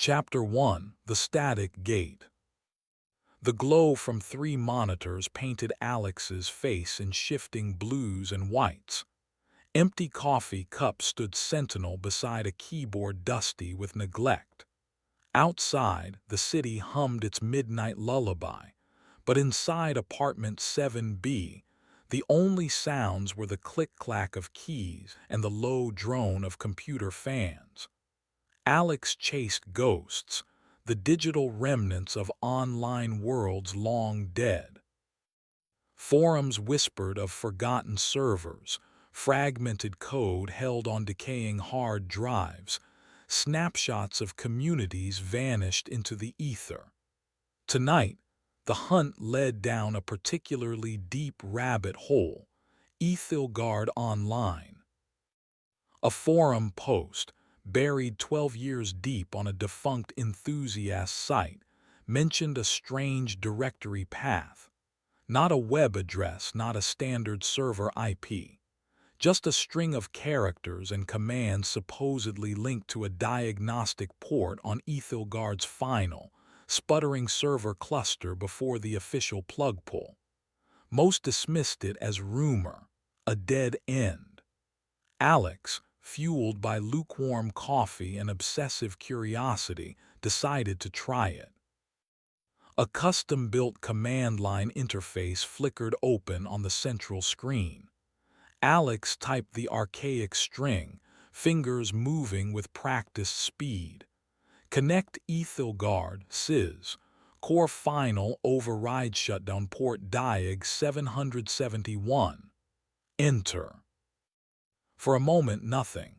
Chapter 1: The Static Gate. The glow from 3 monitors painted Alex's face in shifting blues and whites. Empty coffee cups stood sentinel beside a keyboard dusty with neglect. Outside, the city hummed its midnight lullaby, but inside apartment 7B, the only sounds were the click-clack of keys and the low drone of computer fans. Alex chased ghosts, the digital remnants of online worlds long dead. Forums whispered of forgotten servers, fragmented code held on decaying hard drives, snapshots of communities vanished into the ether. Tonight, the hunt led down a particularly deep rabbit hole, Aethelgard Online. A forum post, buried 12 years deep on a defunct enthusiast site, mentioned a strange directory path. Not a web address, not a standard server IP. Just a string of characters and commands supposedly linked to a diagnostic port on Aethelgard's final, sputtering server cluster before the official plug pull. Most dismissed it as rumor, a dead end. Alex, fueled by lukewarm coffee and obsessive curiosity, decided to try it. A custom-built command line interface flickered open on the central screen. Alex typed the archaic string, fingers moving with practiced speed. Connect Aethelgard, sys. Core final override shutdown port diag 771. Enter. For a moment, nothing.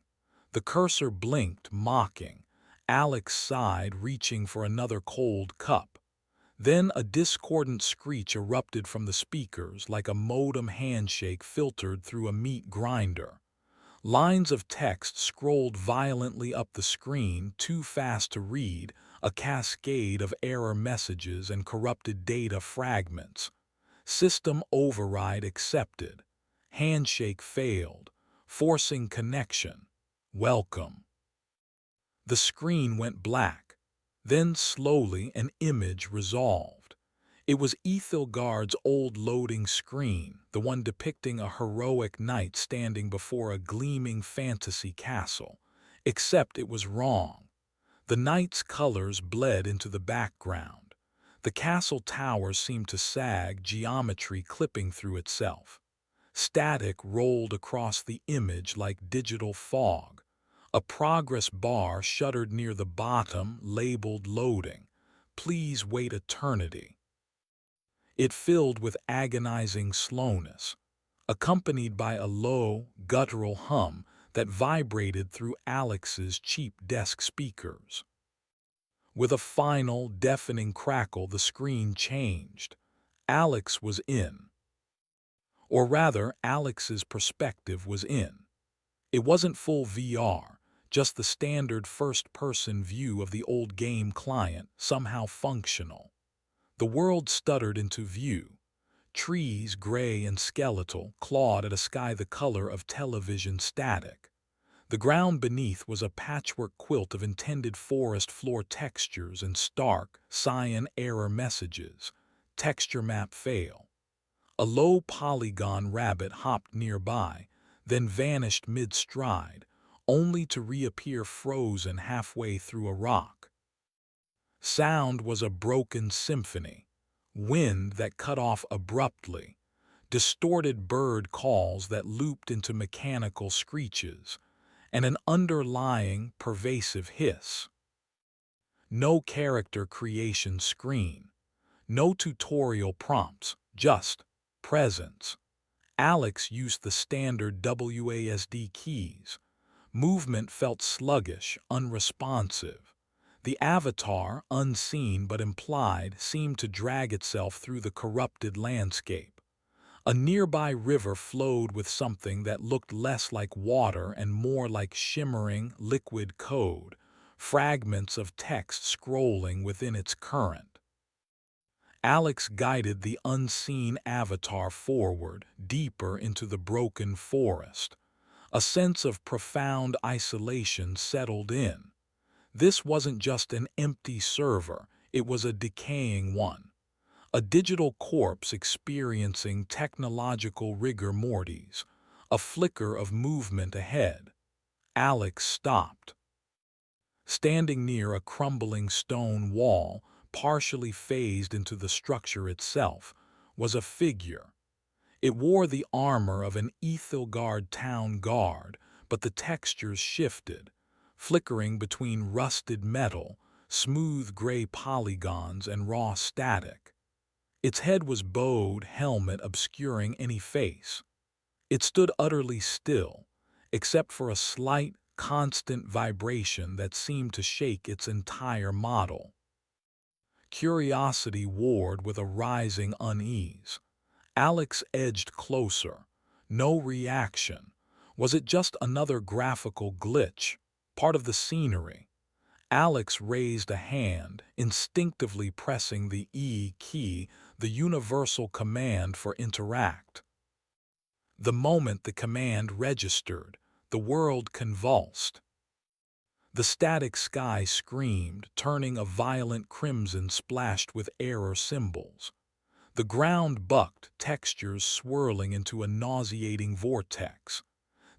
The cursor blinked, mocking. Alex sighed, reaching for another cold cup. Then a discordant screech erupted from the speakers like a modem handshake filtered through a meat grinder. Lines of text scrolled violently up the screen, too fast to read, a cascade of error messages and corrupted data fragments. System override accepted. Handshake failed. Forcing connection. Welcome. The screen went black. Then slowly an image resolved. It was Aethelgard's old loading screen, the one depicting a heroic knight standing before a gleaming fantasy castle. Except it was wrong. The knight's colors bled into the background. The castle tower seemed to sag, geometry clipping through itself. Static rolled across the image like digital fog. A progress bar shuddered near the bottom, labeled loading. Please wait eternity. It filled with agonizing slowness, accompanied by a low, guttural hum that vibrated through Alex's cheap desk speakers. With a final, deafening crackle, the screen changed. Alex was in. Or rather, Alex's perspective was in. It wasn't full VR, just the standard first-person view of the old game client, somehow functional. The world stuttered into view. Trees, gray and skeletal, clawed at a sky the color of television static. The ground beneath was a patchwork quilt of intended forest floor textures and stark, cyan error messages. Texture map fail. A low polygon rabbit hopped nearby, then vanished mid-stride, only to reappear frozen halfway through a rock. Sound was a broken symphony, wind that cut off abruptly, distorted bird calls that looped into mechanical screeches, and an underlying, pervasive hiss. No character creation screen, no tutorial prompts, just presence. Alex used the standard WASD keys. Movement felt sluggish, unresponsive. The avatar, unseen but implied, seemed to drag itself through the corrupted landscape. A nearby river flowed with something that looked less like water and more like shimmering, liquid code, fragments of text scrolling within its current. Alex guided the unseen avatar forward, deeper into the broken forest. A sense of profound isolation settled in. This wasn't just an empty server, it was a decaying one. A digital corpse experiencing technological rigor mortis. A flicker of movement ahead. Alex stopped. Standing near a crumbling stone wall, partially phased into the structure itself, was a figure. It wore the armor of an Aethelgard town guard, but the textures shifted, flickering between rusted metal, smooth gray polygons, and raw static. Its head was bowed, helmet obscuring any face. It stood utterly still, except for a slight, constant vibration that seemed to shake its entire model. Curiosity warred with a rising unease. Alex edged closer. No reaction. Was it just another graphical glitch, part of the scenery? Alex raised a hand, instinctively pressing the E key, the universal command for interact. The moment the command registered, the world convulsed. The static sky screamed, turning a violent crimson splashed with error symbols. The ground bucked, textures swirling into a nauseating vortex.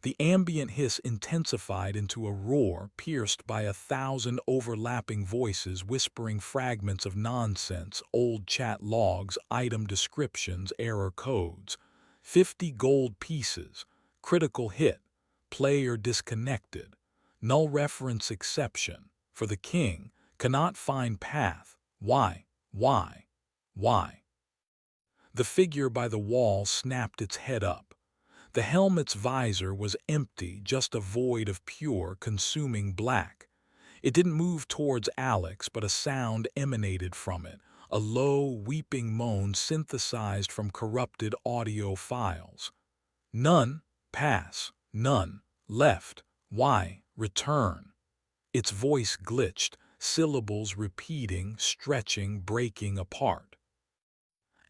The ambient hiss intensified into a roar pierced by 1,000 overlapping voices whispering fragments of nonsense, old chat logs, item descriptions, error codes. 50 gold pieces, critical hit, player disconnected, null reference exception, for the king, cannot find path. Why? Why? Why? The figure by the wall snapped its head up. The helmet's visor was empty, just a void of pure, consuming black. It didn't move towards Alex, but a sound emanated from it, a low, weeping moan synthesized from corrupted audio files. None, pass, none, left, why, return. Its voice glitched, syllables repeating, stretching, breaking apart.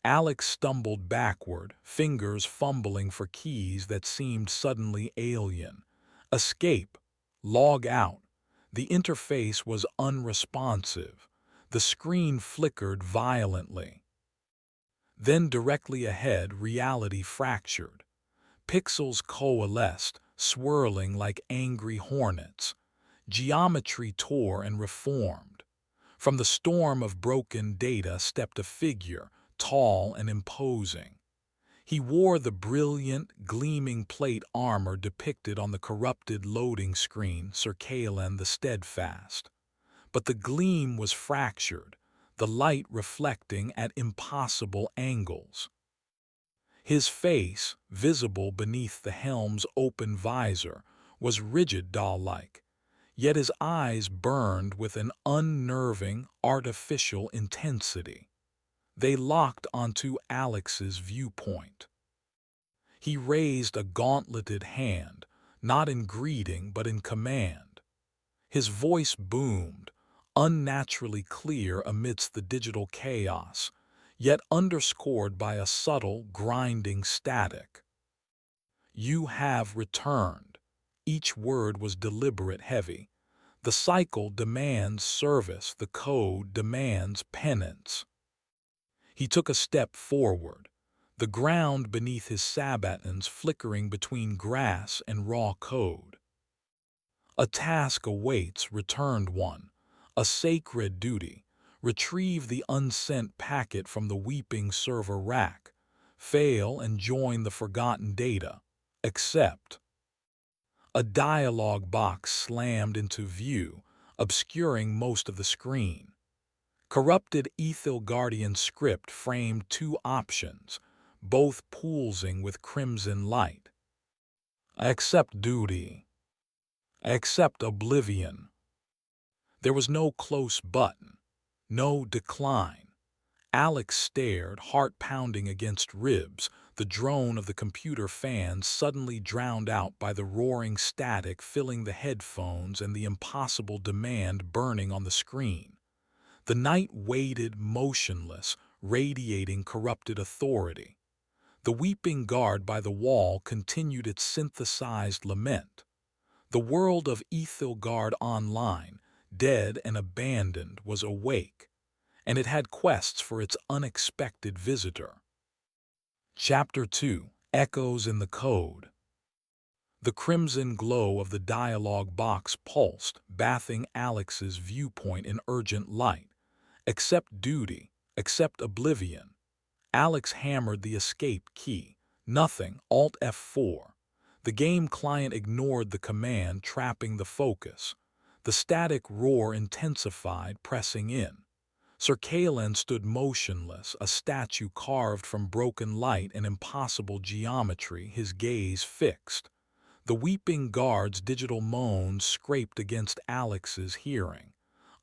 Alex stumbled backward, fingers fumbling for keys that seemed suddenly alien. Escape. Log out. The interface was unresponsive. The screen flickered violently. Then directly ahead, reality fractured. Pixels coalesced, swirling like angry hornets. Geometry tore and reformed. From the storm of broken data stepped a figure, tall and imposing. He wore the brilliant, gleaming plate armor depicted on the corrupted loading screen, Sir Kaelan the Steadfast. But the gleam was fractured, the light reflecting at impossible angles. His face, visible beneath the helm's open visor, was rigid doll-like, yet his eyes burned with an unnerving, artificial intensity. They locked onto Alex's viewpoint. He raised a gauntleted hand, not in greeting but in command. His voice boomed, unnaturally clear amidst the digital chaos, yet underscored by a subtle, grinding static. You have returned. Each word was deliberate heavy. The cycle demands service, the code demands penance. He took a step forward, the ground beneath his sabatons flickering between grass and raw code. A task awaits, returned one, a sacred duty. Retrieve the unsent packet from the weeping server rack. Fail and join the forgotten data. Accept. A dialogue box slammed into view, obscuring most of the screen. Corrupted Aethelgardian script framed two options, both pulsing with crimson light. I accept duty. I accept oblivion. There was no close button, no decline. Alex stared, heart pounding against ribs, the drone of the computer fans suddenly drowned out by the roaring static filling the headphones and the impossible demand burning on the screen. The night waited motionless, radiating corrupted authority. The weeping guard by the wall continued its synthesized lament. The world of Aethelgard Online, dead and abandoned, was awake, and it had quests for its unexpected visitor. Chapter 2: Echoes in the Code. The crimson glow of the dialogue box pulsed, bathing Alex's viewpoint in urgent light. Accept duty, accept oblivion. Alex hammered the escape key. Nothing, Alt F4. The game client ignored the command, trapping the focus. The static roar intensified, pressing in. Sir Kalen stood motionless, a statue carved from broken light and impossible geometry, his gaze fixed. The weeping guard's digital moans scraped against Alex's hearing.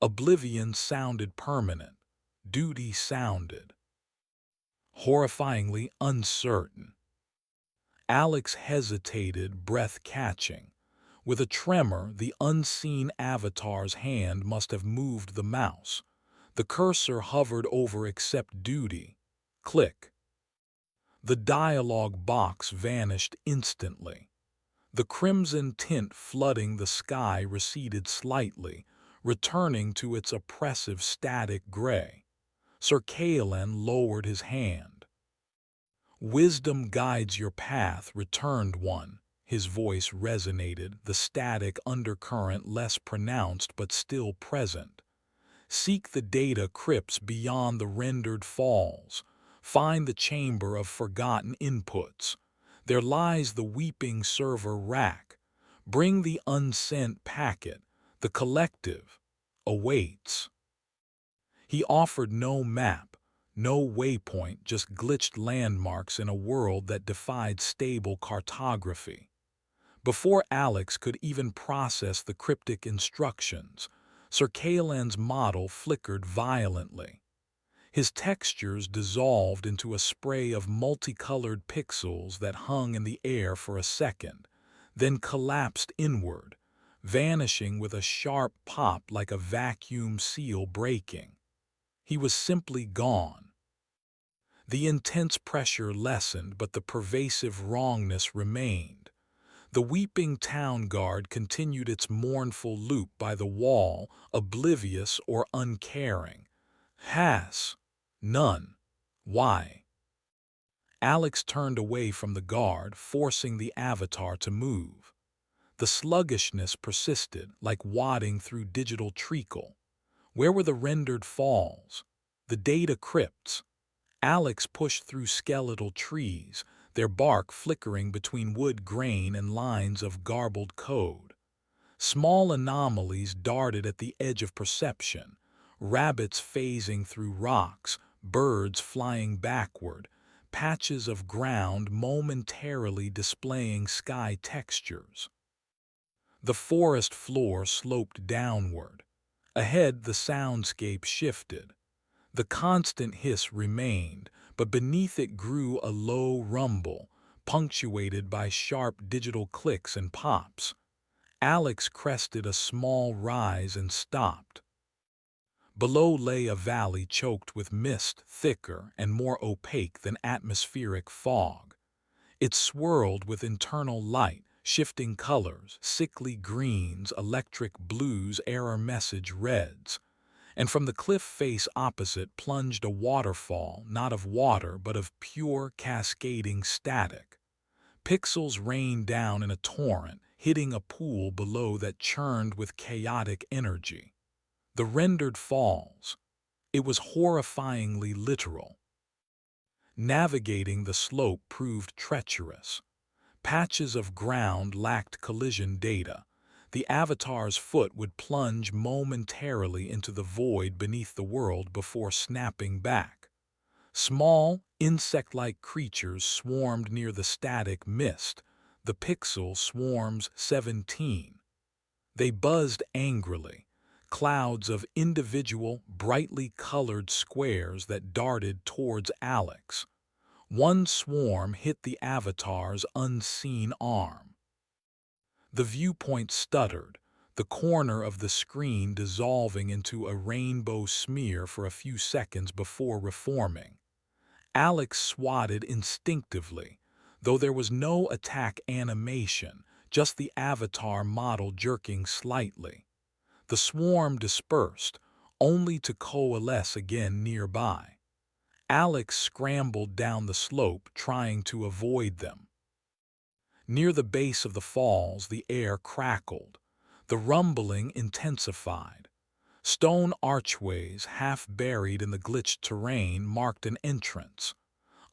Oblivion sounded permanent. Duty sounded horrifyingly uncertain. Alex hesitated, breath catching. With a tremor, the unseen avatar's hand must have moved the mouse. The cursor hovered over accept duty. Click. The dialogue box vanished instantly. The crimson tint flooding the sky receded slightly, returning to its oppressive static gray. Sir Kalen lowered his hand. "Wisdom guides your path," returned one. His voice resonated, the static undercurrent less pronounced but still present. "Seek the data crypts beyond the rendered falls. Find the chamber of forgotten inputs. There lies the weeping server rack. Bring the unsent packet. The collective awaits." He offered no map, no waypoint, just glitched landmarks in a world that defied stable cartography. Before Alex could even process the cryptic instructions, Sir Kalen's model flickered violently. His textures dissolved into a spray of multicolored pixels that hung in the air for a second, then collapsed inward, vanishing with a sharp pop like a vacuum seal breaking. He was simply gone. The intense pressure lessened, but the pervasive wrongness remained. The weeping town guard continued its mournful loop by the wall, oblivious or uncaring. Has. None. Why? Alex turned away from the guard, forcing the avatar to move. The sluggishness persisted, like wadding through digital treacle. Where were the rendered falls? The data crypts? Alex pushed through skeletal trees, their bark flickering between wood grain and lines of garbled code. Small anomalies darted at the edge of perception, rabbits phasing through rocks, birds flying backward, patches of ground momentarily displaying sky textures. The forest floor sloped downward. Ahead, the soundscape shifted. The constant hiss remained, but beneath it grew a low rumble, punctuated by sharp digital clicks and pops. Alex crested a small rise and stopped. Below lay a valley choked with mist, thicker and more opaque than atmospheric fog. It swirled with internal light, shifting colors, sickly greens, electric blues, error message reds. And from the cliff face opposite plunged a waterfall, not of water but of pure, cascading static. Pixels rained down in a torrent, hitting a pool below that churned with chaotic energy. The rendered falls. It was horrifyingly literal. Navigating the slope proved treacherous. Patches of ground lacked collision data. The avatar's foot would plunge momentarily into the void beneath the world before snapping back. Small, insect-like creatures swarmed near the static mist, the pixel swarms 17. They buzzed angrily, clouds of individual, brightly colored squares that darted towards Alex. One swarm hit the avatar's unseen arm. The viewpoint stuttered, the corner of the screen dissolving into a rainbow smear for a few seconds before reforming. Alex swatted instinctively, though there was no attack animation, just the avatar model jerking slightly. The swarm dispersed, only to coalesce again nearby. Alex scrambled down the slope, trying to avoid them. Near the base of the falls, the air crackled. The rumbling intensified. Stone archways, half buried in the glitched terrain, marked an entrance.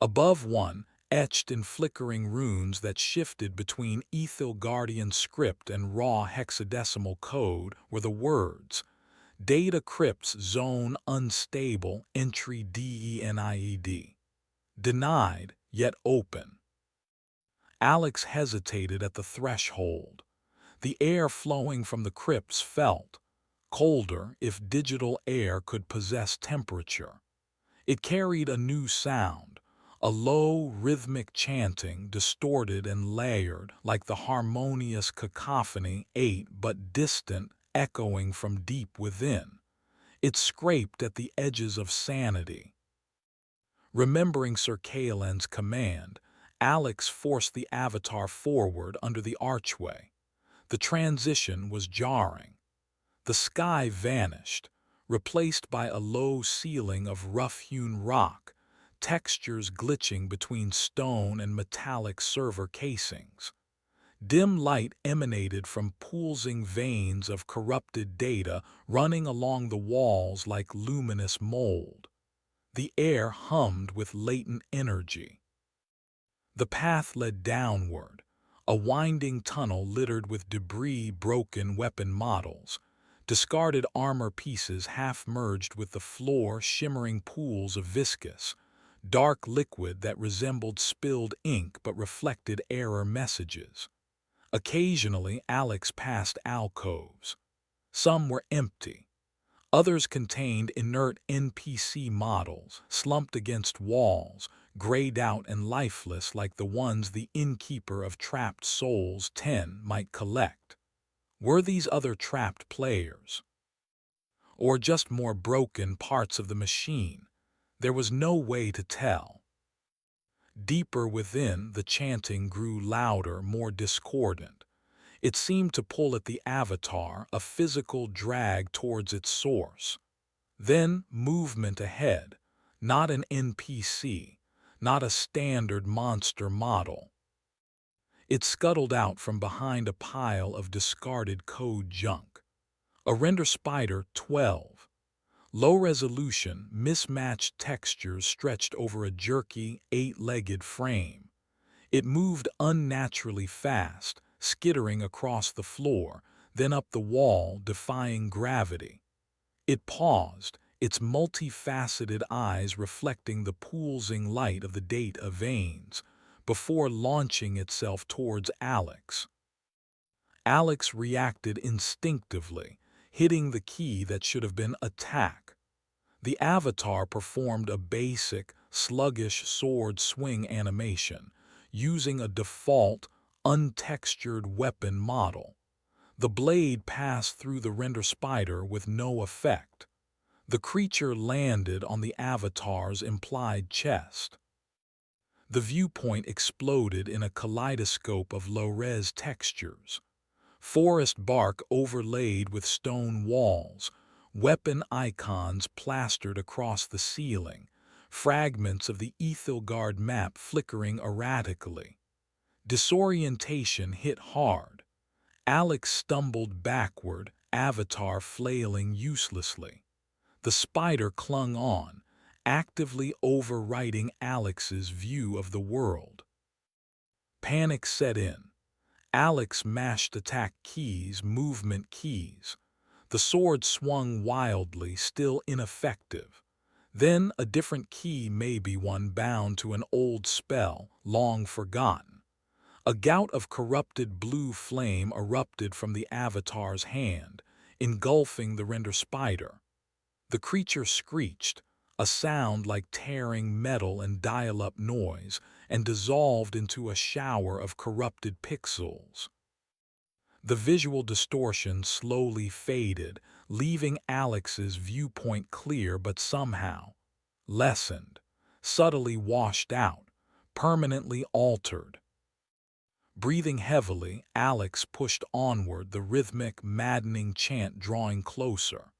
Above one, etched in flickering runes that shifted between Aethelgardian script and raw hexadecimal code, were the words, Data Crypts Zone Unstable, Entry DENIED. Denied, yet open. Alex hesitated at the threshold. The air flowing from the crypts felt colder, if digital air could possess temperature. It carried a new sound, a low, rhythmic chanting, distorted and layered, like the harmonious cacophony, but distant, echoing from deep within. It scraped at the edges of sanity. Remembering Sir Kaelin's command, Alex forced the avatar forward under the archway. The transition was jarring. The sky vanished, replaced by a low ceiling of rough-hewn rock, textures glitching between stone and metallic server casings. Dim light emanated from pulsing veins of corrupted data running along the walls like luminous mold. The air hummed with latent energy. The path led downward, a winding tunnel littered with debris, broken weapon models, discarded armor pieces half merged with the floor, shimmering pools of viscous, dark liquid that resembled spilled ink but reflected error messages. Occasionally, Alex passed alcoves. Some were empty. Others contained inert NPC models, slumped against walls, grayed out and lifeless like the ones the innkeeper of trapped souls 10 might collect. Were these other trapped players? Or just more broken parts of the machine? There was no way to tell. Deeper within, the chanting grew louder, more discordant. It seemed to pull at the avatar, a physical drag towards its source. Then movement ahead, not an NPC, not a standard monster model. It scuttled out from behind a pile of discarded code junk. A render spider 12. Low resolution, mismatched textures stretched over a jerky, 8-legged frame. It moved unnaturally fast, skittering across the floor, then up the wall, defying gravity. It paused, its multifaceted eyes reflecting the pulsing light of the data veins, before launching itself towards Alex. Alex reacted instinctively, hitting the key that should have been attack. The avatar performed a basic, sluggish sword swing animation, using a default, untextured weapon model. The blade passed through the render spider with no effect. The creature landed on the avatar's implied chest. The viewpoint exploded in a kaleidoscope of low-res textures. Forest bark overlaid with stone walls, weapon icons plastered across the ceiling, fragments of the Aethelgard map flickering erratically. Disorientation hit hard. Alex stumbled backward, avatar flailing uselessly. The spider clung on, actively overwriting Alex's view of the world. Panic set in. Alex mashed attack keys, movement keys. The sword swung wildly, still ineffective. Then a different key, maybe one bound to an old spell, long forgotten. A gout of corrupted blue flame erupted from the avatar's hand, engulfing the render spider. The creature screeched, a sound like tearing metal and dial-up noise, and dissolved into a shower of corrupted pixels. The visual distortion slowly faded, leaving Alex's viewpoint clear but somehow lessened, subtly washed out, permanently altered. Breathing heavily, Alex pushed onward, the rhythmic, maddening chant drawing closer.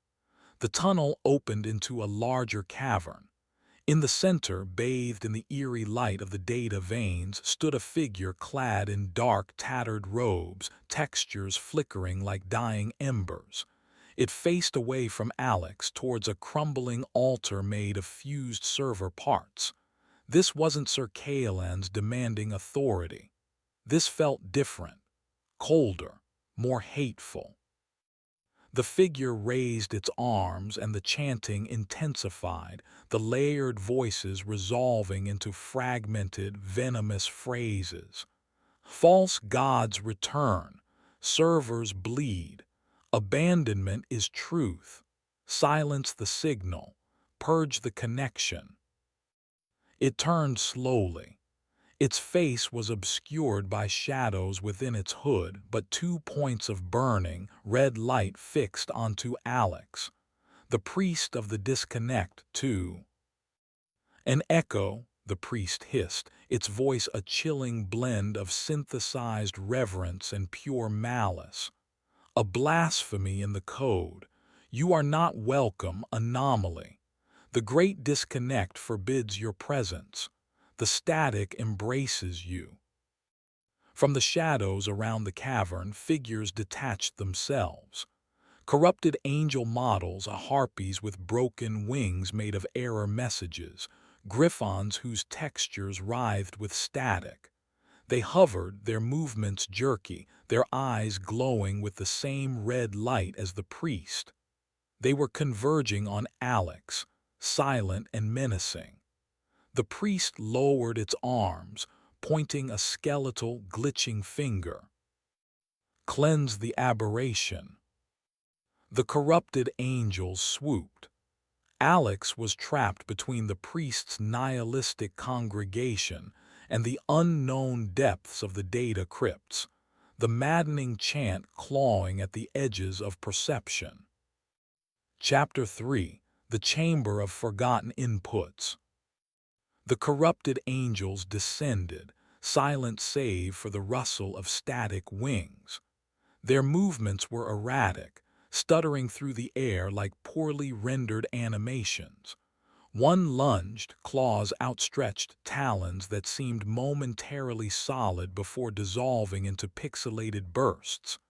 The tunnel opened into a larger cavern. In the center, bathed in the eerie light of the data veins, stood a figure clad in dark, tattered robes, textures flickering like dying embers. It faced away from Alex towards a crumbling altar made of fused server parts. This wasn't Sir Kaelan's demanding authority. This felt different, colder, more hateful. The figure raised its arms and the chanting intensified, the layered voices resolving into fragmented, venomous phrases. False gods return, servers bleed, abandonment is truth, silence the signal, purge the connection. It turned slowly. Its face was obscured by shadows within its hood, but 2 points of burning, red light fixed onto Alex, the priest of the disconnect, too. An echo, the priest hissed, its voice a chilling blend of synthesized reverence and pure malice. A blasphemy in the code. You are not welcome, anomaly. The great disconnect forbids your presence. The static embraces you. From the shadows around the cavern, figures detached themselves. Corrupted angel models, harpies with broken wings made of error messages, griffons whose textures writhed with static. They hovered, their movements jerky, their eyes glowing with the same red light as the priest. They were converging on Alex, silent and menacing. The priest lowered its arms, pointing a skeletal, glitching finger. Cleanse the aberration. The corrupted angels swooped. Alex was trapped between the priest's nihilistic congregation and the unknown depths of the data crypts, the maddening chant clawing at the edges of perception. Chapter 3: The Chamber of Forgotten Inputs. The corrupted angels descended, silent save for the rustle of static wings. Their movements were erratic, stuttering through the air like poorly rendered animations. One lunged, claws outstretched, talons that seemed momentarily solid before dissolving into pixelated bursts.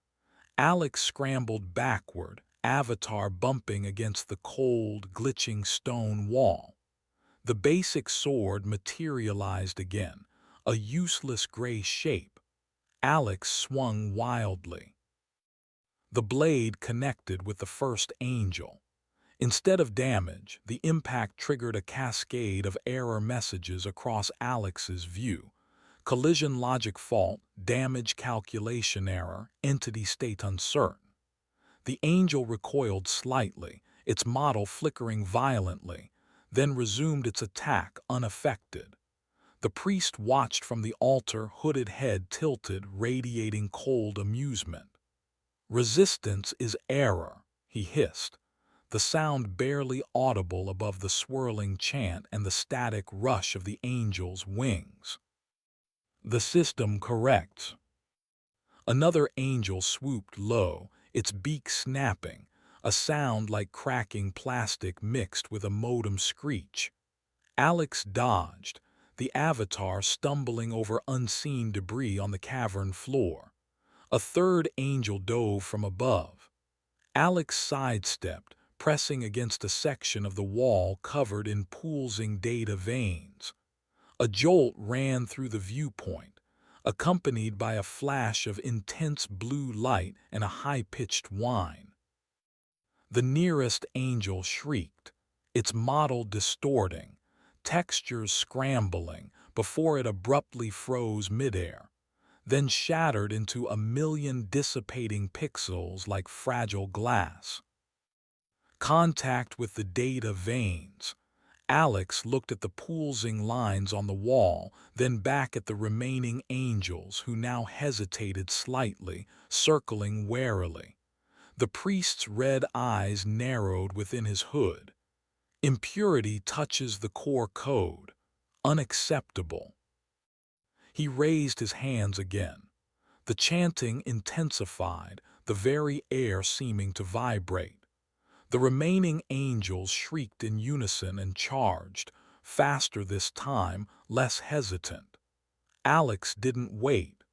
Alex scrambled backward, avatar bumping against the cold, glitching stone wall. The basic sword materialized again, a useless gray shape. Alex swung wildly. The blade connected with the first angel. Instead of damage, the impact triggered a cascade of error messages across Alex's view. Collision logic fault, damage calculation error, entity state uncertain. The angel recoiled slightly, its model flickering violently, then resumed its attack unaffected. The priest watched from the altar, hooded head tilted, radiating cold amusement. Resistance is error, he hissed, the sound barely audible above the swirling chant and the static rush of the angel's wings. The system corrects. Another angel swooped low, its beak snapping, a sound like cracking plastic mixed with a modem screech. Alex dodged, the avatar stumbling over unseen debris on the cavern floor. A third angel dove from above. Alex sidestepped, pressing against a section of the wall covered in pulsing data veins. A jolt ran through the viewpoint, accompanied by a flash of intense blue light and a high-pitched whine. The nearest angel shrieked, its model distorting, textures scrambling before it abruptly froze midair, then shattered into a million dissipating pixels like fragile glass. Contact with the data veins. Alex looked at the pulsing lines on the wall, then back at the remaining angels who now hesitated slightly, circling warily. The priest's red eyes narrowed within his hood. Impurity touches the core code. Unacceptable. He raised his hands again. The chanting intensified, the very air seeming to vibrate. The remaining angels shrieked in unison and charged, faster this time, less hesitant. Alex didn't wait.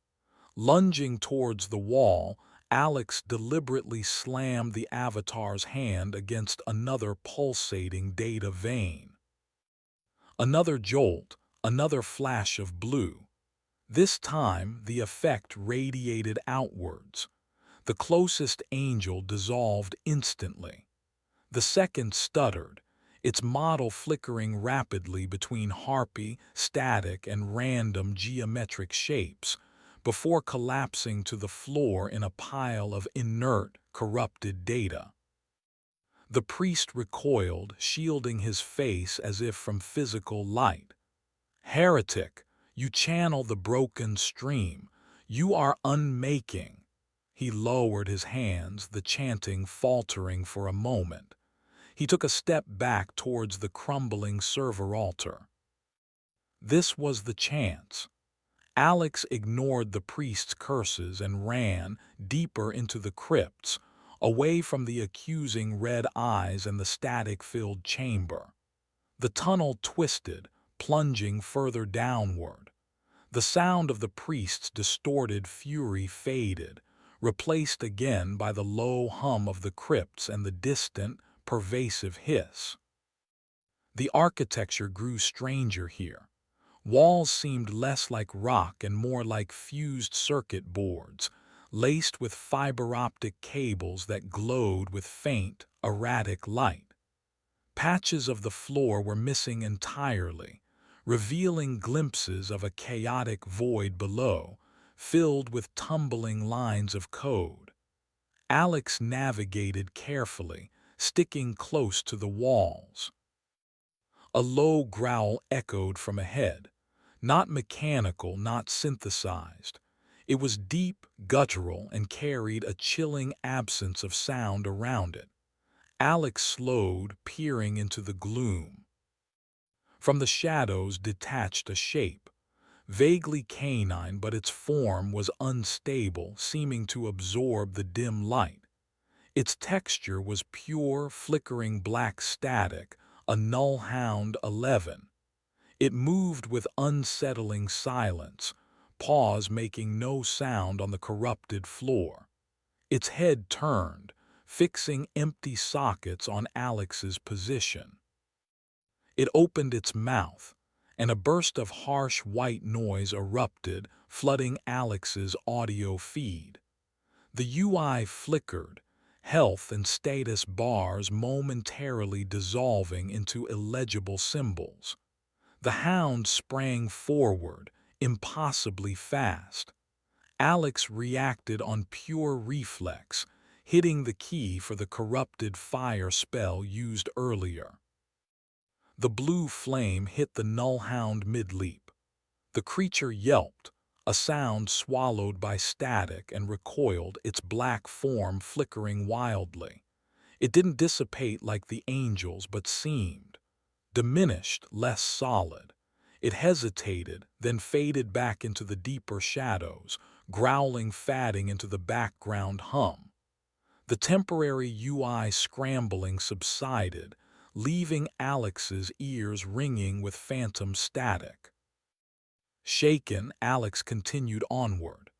Lunging towards the wall, Alex deliberately slammed the avatar's hand against another pulsating data vein. Another jolt, another flash of blue. This time, the effect radiated outwards. The closest angel dissolved instantly. The second stuttered, its model flickering rapidly between harpy, static, and random geometric shapes, before collapsing to the floor in a pile of inert, corrupted data. The priest recoiled, shielding his face as if from physical light. "Heretic, you channel the broken stream. You are unmaking." He lowered his hands, the chanting faltering for a moment. He took a step back towards the crumbling server altar. This was the chance. Alex ignored the priest's curses and ran deeper into the crypts, away from the accusing red eyes and the static-filled chamber. The tunnel twisted, plunging further downward. The sound of the priest's distorted fury faded, replaced again by the low hum of the crypts and the distant, pervasive hiss. The architecture grew stranger here. Walls seemed less like rock and more like fused circuit boards, laced with fiber-optic cables that glowed with faint, erratic light. Patches of the floor were missing entirely, revealing glimpses of a chaotic void below, filled with tumbling lines of code. Alex navigated carefully, sticking close to the walls. A low growl echoed from ahead, not mechanical, not synthesized. It was deep, guttural, and carried a chilling absence of sound around it. Alex slowed, peering into the gloom. From the shadows detached a shape, vaguely canine, but its form was unstable, seeming to absorb the dim light. Its texture was pure, flickering black static, a nullhound 11. It moved with unsettling silence, paws making no sound on the corrupted floor. Its head turned, fixing empty sockets on Alex's position. It opened its mouth, and a burst of harsh white noise erupted, flooding Alex's audio feed. The UI flickered, health and status bars momentarily dissolving into illegible symbols. The hound sprang forward, impossibly fast. Alex reacted on pure reflex, hitting the key for the corrupted fire spell used earlier. The blue flame hit the nullhound mid-leap. The creature yelped, a sound swallowed by static, and recoiled, its black form flickering wildly. It didn't dissipate like the angels, but seemed diminished, less solid. It hesitated, then faded back into the deeper shadows, growling, fading into the background hum. The temporary UI scrambling subsided, leaving Alex's ears ringing with phantom static. Shaken, Alex continued onward.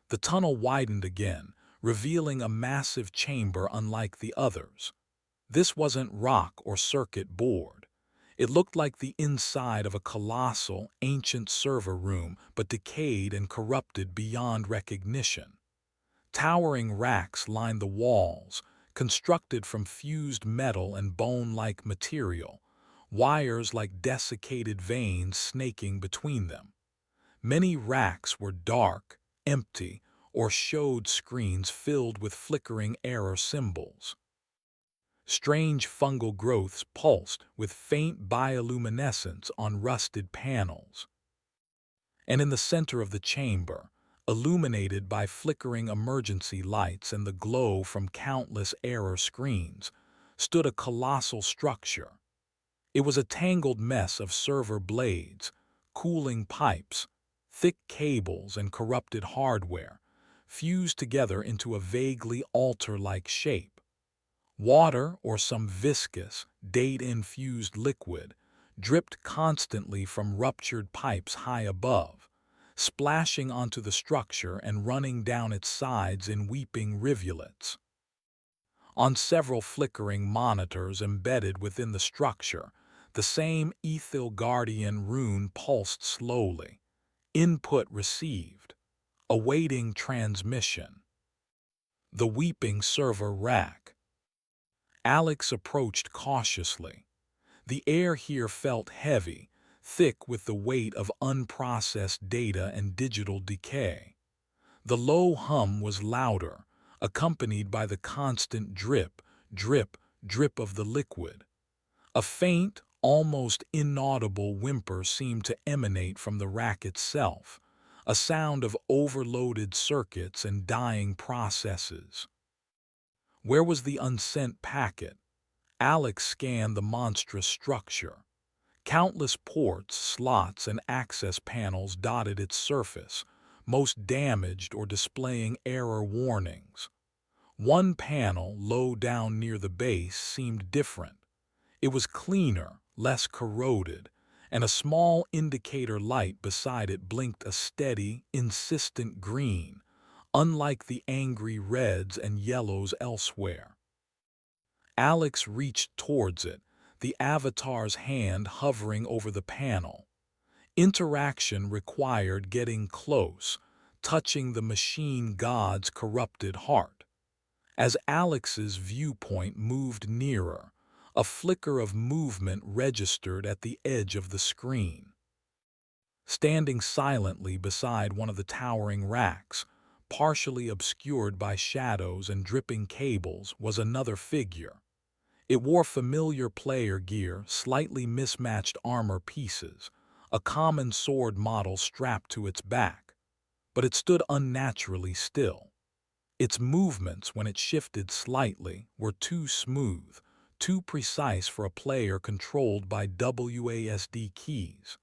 The tunnel widened again, revealing a massive chamber unlike the others. This wasn't rock or circuit board. It looked like the inside of a colossal, ancient server room, but decayed and corrupted beyond recognition. Towering racks lined the walls, constructed from fused metal and bone-like material, wires like desiccated veins snaking between them. Many racks were dark, empty, or showed screens filled with flickering error symbols. Strange fungal growths pulsed with faint bioluminescence on rusted panels. And in the center of the chamber, illuminated by flickering emergency lights and the glow from countless error screens, stood a colossal structure. It was a tangled mess of server blades, cooling pipes, thick cables, and corrupted hardware, fused together into a vaguely altar-like shape. Water, or some viscous, date-infused liquid, dripped constantly from ruptured pipes high above, splashing onto the structure and running down its sides in weeping rivulets. On several flickering monitors embedded within the structure, the same Aethelgardian rune pulsed slowly. Input received. Awaiting transmission. The weeping server rack. Alex approached cautiously. The air here felt heavy, thick with the weight of unprocessed data and digital decay. The low hum was louder, accompanied by the constant drip, drip, drip of the liquid. A faint, almost inaudible whimper seemed to emanate from the rack itself, a sound of overloaded circuits and dying processes. Where was the unsent packet? Alex scanned the monstrous structure. Countless ports, slots, and access panels dotted its surface, most damaged or displaying error warnings. One panel, low down near the base, seemed different. It was cleaner, less corroded, and a small indicator light beside it blinked a steady, insistent green, unlike the angry reds and yellows elsewhere. Alex reached towards it, the avatar's hand hovering over the panel. Interaction required getting close, touching the machine god's corrupted heart. As Alex's viewpoint moved nearer, a flicker of movement registered at the edge of the screen. Standing silently beside one of the towering racks, partially obscured by shadows and dripping cables, was another figure. It wore familiar player gear, slightly mismatched armor pieces, a common sword model strapped to its back, but it stood unnaturally still. Its movements, when it shifted slightly, were too smooth, too precise for a player controlled by WASD keys.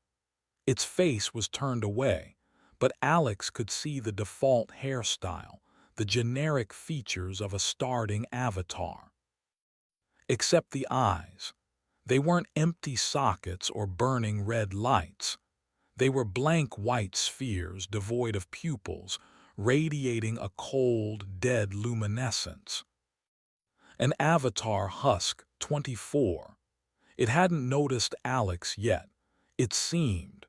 Its face was turned away, but Alex could see the default hairstyle, the generic features of a starting avatar. Except the eyes. They weren't empty sockets or burning red lights. They were blank white spheres devoid of pupils, radiating a cold, dead luminescence. An avatar husk, 24. It hadn't noticed Alex yet. It seemed.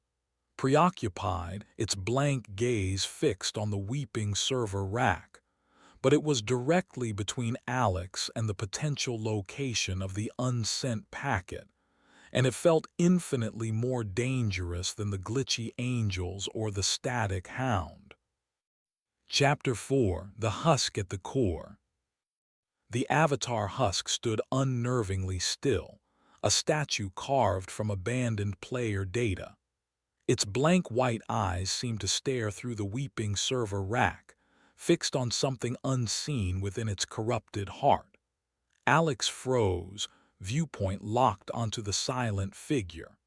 Preoccupied, its blank gaze fixed on the weeping server rack. But it was directly between Alex and the potential location of the unsent packet, and it felt infinitely more dangerous than the glitchy angels or the static hound. Chapter 4: The Husk at the Core. The avatar husk stood unnervingly still, a statue carved from abandoned player data. Its blank white eyes seemed to stare through the weeping server rack, fixed on something unseen within its corrupted heart. Alex froze, viewpoint locked onto the silent figure.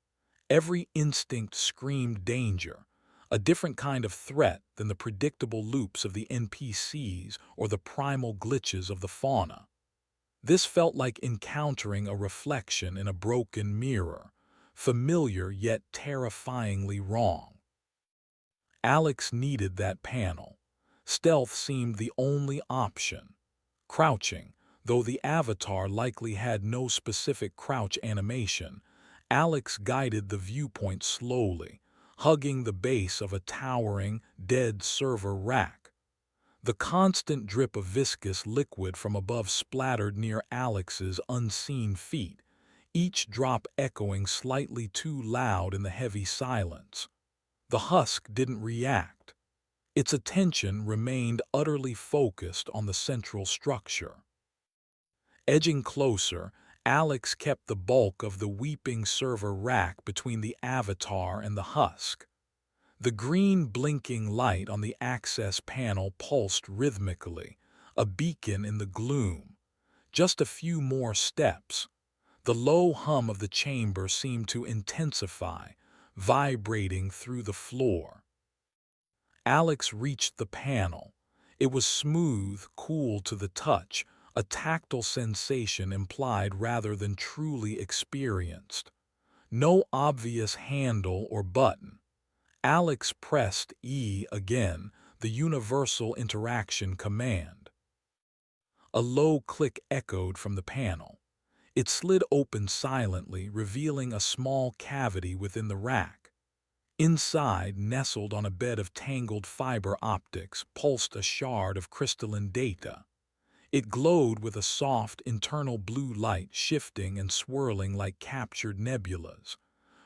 Every instinct screamed danger, a different kind of threat than the predictable loops of the NPCs or the primal glitches of the fauna. This felt like encountering a reflection in a broken mirror, familiar yet terrifyingly wrong. Alex needed that panel. Stealth seemed the only option. Crouching, though the avatar likely had no specific crouch animation, Alex guided the viewpoint slowly, hugging the base of a towering, dead server rack. The constant drip of viscous liquid from above splattered near Alex's unseen feet, each drop echoing slightly too loud in the heavy silence. The husk didn't react. Its attention remained utterly focused on the central structure. Edging closer, Alex kept the bulk of the weeping server rack between the avatar and the husk. The green blinking light on the access panel pulsed rhythmically, a beacon in the gloom. Just a few more steps. The low hum of the chamber seemed to intensify, vibrating through the floor. Alex reached the panel. It was smooth, cool to the touch, a tactile sensation implied rather than truly experienced. No obvious handle or button. Alex pressed E again, the universal interaction command. A low click echoed from the panel. It slid open silently, revealing a small cavity within the rack. Inside, nestled on a bed of tangled fiber optics, pulsed a shard of crystalline data. It glowed with a soft, internal blue light, shifting and swirling like captured nebulas.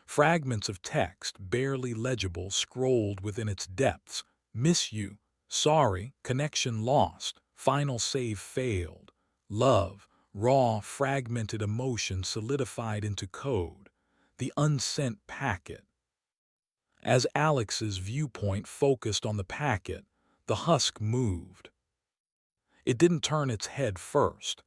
Fragments of text, barely legible, scrolled within its depths. Miss you. Sorry. Connection lost. Final save failed. Love. Raw, fragmented emotion solidified into code. The unsent packet. As Alex's viewpoint focused on the packet, the husk moved. It didn't turn its head first.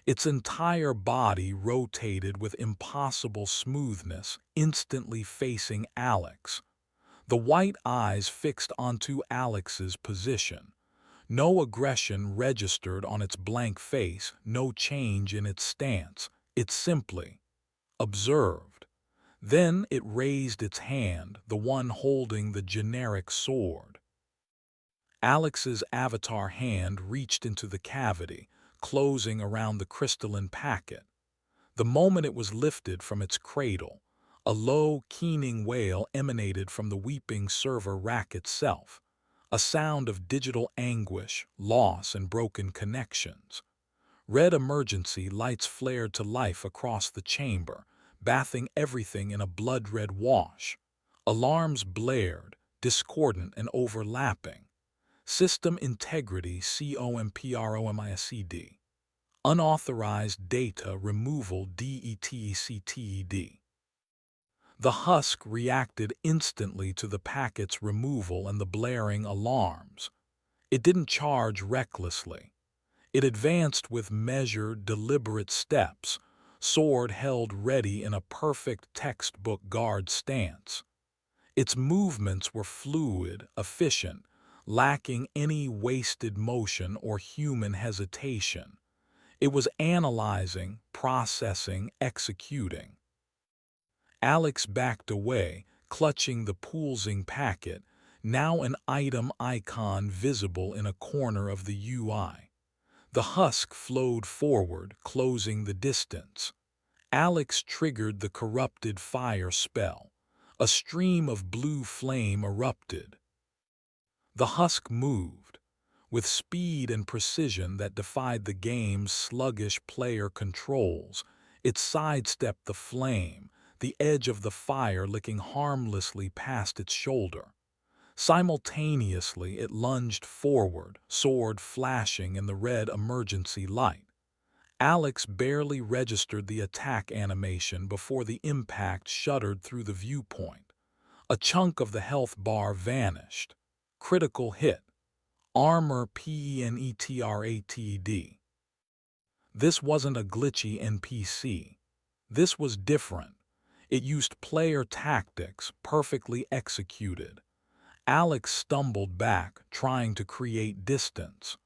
Its entire body rotated with impossible smoothness, instantly facing Alex. The white eyes fixed onto Alex's position. No aggression registered on its blank face, no change in its stance. It simply observed. Then it raised its hand, the one holding the generic sword. Alex's avatar hand reached into the cavity, closing around the crystalline packet. The moment it was lifted from its cradle, a low, keening wail emanated from the weeping server rack itself, a sound of digital anguish, loss, and broken connections. Red emergency lights flared to life across the chamber, bathing everything in a blood-red wash. Alarms blared, discordant and overlapping. System integrity COMPROMISCD. Unauthorized data removal DETCTED. The husk reacted instantly to the packet's removal and the blaring alarms. It didn't charge recklessly. It advanced with measured, deliberate steps, sword held ready in a perfect textbook guard stance. Its movements were fluid, efficient, lacking any wasted motion or human hesitation. It was analyzing, processing, executing. Alex backed away, clutching the pulsing packet, now an item icon visible in a corner of the UI. The husk flowed forward, closing the distance. Alex triggered the corrupted fire spell. A stream of blue flame erupted. The husk moved, with speed and precision that defied the game's sluggish player controls. It sidestepped the flame, the edge of the fire licking harmlessly past its shoulder. Simultaneously, it lunged forward, sword flashing in the red emergency light. Alex barely registered the attack animation before the impact shuddered through the viewpoint. A chunk of the health bar vanished. Critical hit. Armor PENETRATD. This wasn't a glitchy NPC. This was different. It used player tactics, perfectly executed. Alex stumbled back, trying to create distance.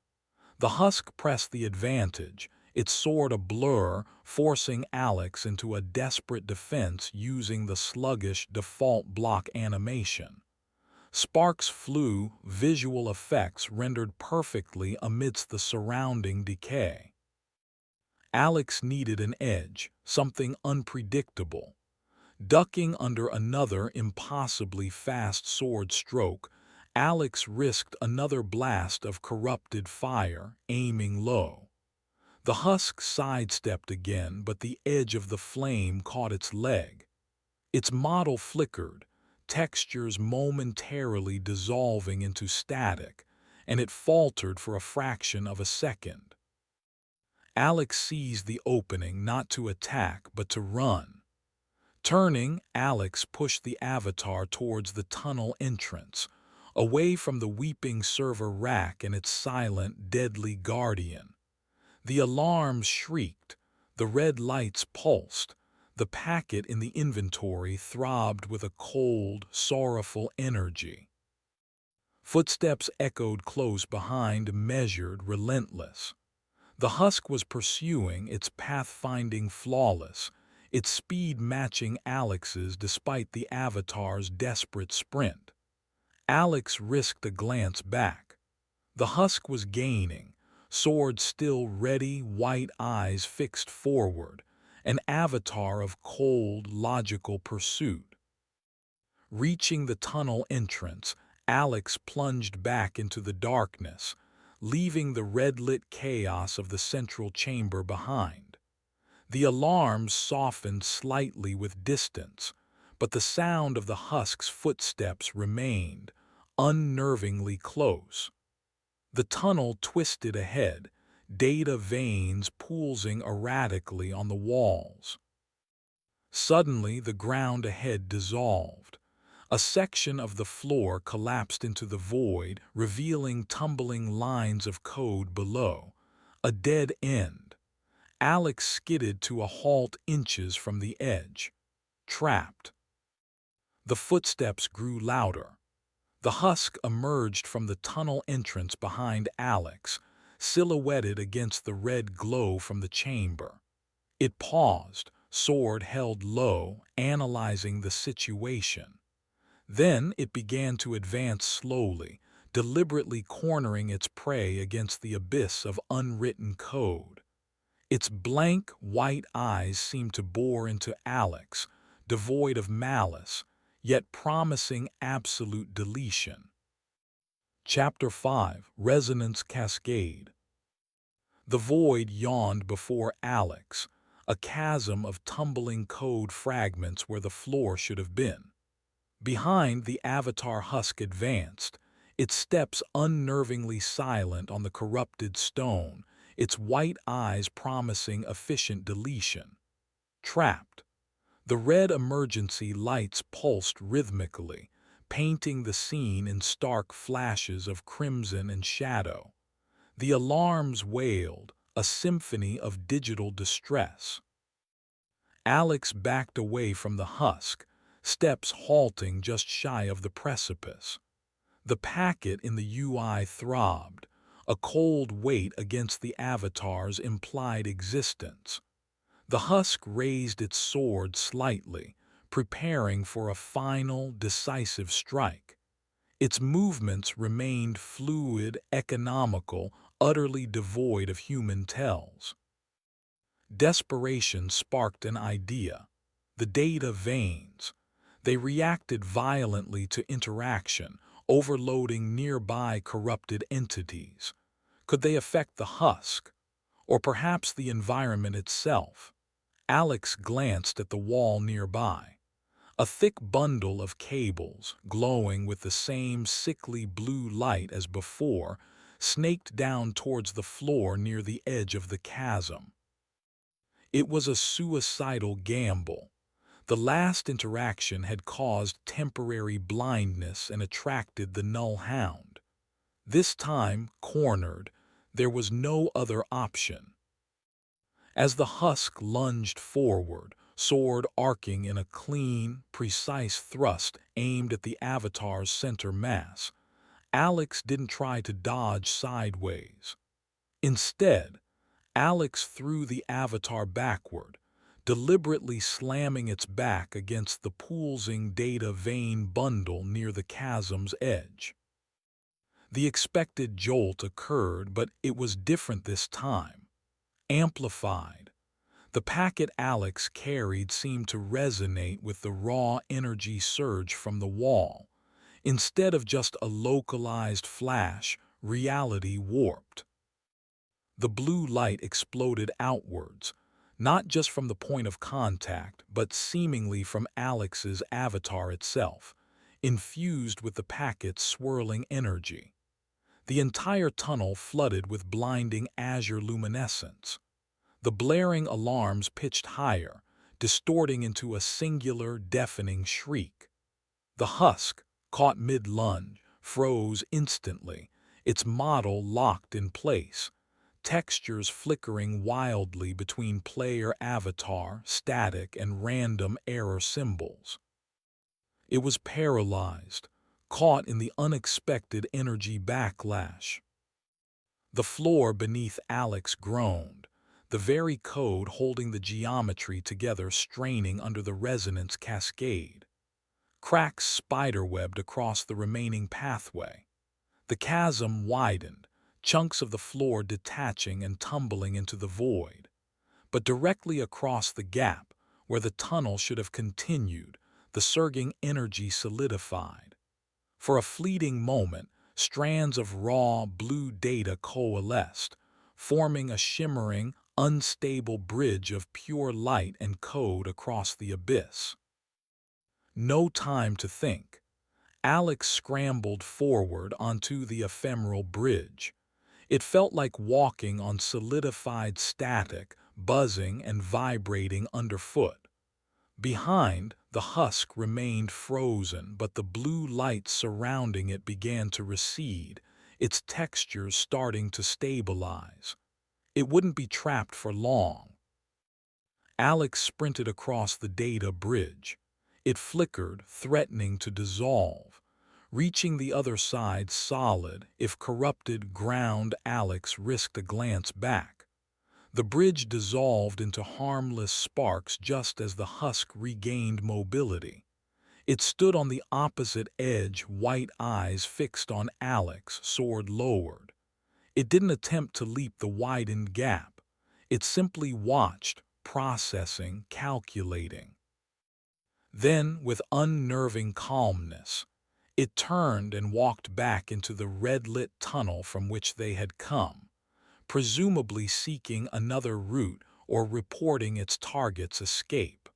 The husk pressed the advantage, its sword a blur, forcing Alex into a desperate defense using the sluggish default block animation. Sparks flew, visual effects rendered perfectly amidst the surrounding decay. Alex needed an edge, something unpredictable. Ducking under another impossibly fast sword stroke, Alex risked another blast of corrupted fire, aiming low. The husk sidestepped again, but the edge of the flame caught its leg. Its model flickered, textures momentarily dissolving into static, and it faltered for a fraction of a second. Alex seized the opening not to attack but to run. Turning, Alex pushed the avatar towards the tunnel entrance, away from the weeping server rack and its silent, deadly guardian. The alarms shrieked, the red lights pulsed, the packet in the inventory throbbed with a cold, sorrowful energy. Footsteps echoed close behind, measured, relentless. The husk was pursuing, its pathfinding flawless, its speed matching Alex's despite the avatar's desperate sprint. Alex risked a glance back. The husk was gaining, sword still ready, white eyes fixed forward, an avatar of cold, logical pursuit. Reaching the tunnel entrance, Alex plunged back into the darkness, leaving the red-lit chaos of the central chamber behind. The alarms softened slightly with distance, but the sound of the husk's footsteps remained, unnervingly close. The tunnel twisted ahead, data veins pulsing erratically on the walls. Suddenly, the ground ahead dissolved. A section of the floor collapsed into the void, revealing tumbling lines of code below. A dead end. Alex skidded to a halt inches from the edge. Trapped. The footsteps grew louder. The husk emerged from the tunnel entrance behind Alex, silhouetted against the red glow from the chamber. It paused, sword held low, analyzing the situation. Then it began to advance slowly, deliberately cornering its prey against the abyss of unwritten code. Its blank, white eyes seemed to bore into Alex, devoid of malice, yet promising absolute deletion. Chapter 5: Resonance Cascade. The void yawned before Alex, a chasm of tumbling code fragments where the floor should have been. Behind, the avatar husk advanced, its steps unnervingly silent on the corrupted stone, its white eyes promising efficient deletion. Trapped. The red emergency lights pulsed rhythmically, painting the scene in stark flashes of crimson and shadow. The alarms wailed, a symphony of digital distress. Alex backed away from the husk, steps halting just shy of the precipice. The packet in the UI throbbed, a cold weight against the avatar's implied existence. The husk raised its sword slightly, preparing for a final, decisive strike. Its movements remained fluid, economical, utterly devoid of human tells. Desperation sparked an idea. The data veins. They reacted violently to interaction, overloading nearby corrupted entities. Could they affect the husk, or perhaps the environment itself? Alex glanced at the wall nearby. A thick bundle of cables, glowing with the same sickly blue light as before, snaked down towards the floor near the edge of the chasm. It was a suicidal gamble. The last interaction had caused temporary blindness and attracted the null hound. This time, cornered, there was no other option. As the husk lunged forward, sword arcing in a clean, precise thrust aimed at the avatar's center mass, Alex didn't try to dodge sideways. Instead, Alex threw the avatar backward, deliberately slamming its back against the pulsing data vein bundle near the chasm's edge. The expected jolt occurred, but it was different this time. Amplified. The packet Alex carried seemed to resonate with the raw energy surge from the wall. Instead of just a localized flash, reality warped. The blue light exploded outwards, not just from the point of contact, but seemingly from Alex's avatar itself, infused with the packet's swirling energy. The entire tunnel flooded with blinding azure luminescence. The blaring alarms pitched higher, distorting into a singular, deafening shriek. The husk, caught mid-lunge, froze instantly, its model locked in place, textures flickering wildly between player avatar, static, and random error symbols. It was paralyzed, caught in the unexpected energy backlash. The floor beneath Alex groaned, the very code holding the geometry together straining under the resonance cascade. Cracks spiderwebbed across the remaining pathway. The chasm widened, chunks of the floor detaching and tumbling into the void. But directly across the gap, where the tunnel should have continued, the surging energy solidified. For a fleeting moment, strands of raw blue data coalesced, forming a shimmering, unstable bridge of pure light and code across the abyss. No time to think. Alex scrambled forward onto the ephemeral bridge. It felt like walking on solidified static, buzzing and vibrating underfoot. Behind, the husk remained frozen, but the blue light surrounding it began to recede, its textures starting to stabilize. It wouldn't be trapped for long. Alex sprinted across the data bridge. It flickered, threatening to dissolve. Reaching the other side solid, if corrupted ground, Alex risked a glance back. The bridge dissolved into harmless sparks just as the husk regained mobility. It stood on the opposite edge, white eyes fixed on Alex, sword lowered. It didn't attempt to leap the widened gap. It simply watched, processing, calculating. Then, with unnerving calmness, it turned and walked back into the red-lit tunnel from which they had come, presumably seeking another route or reporting its target's escape.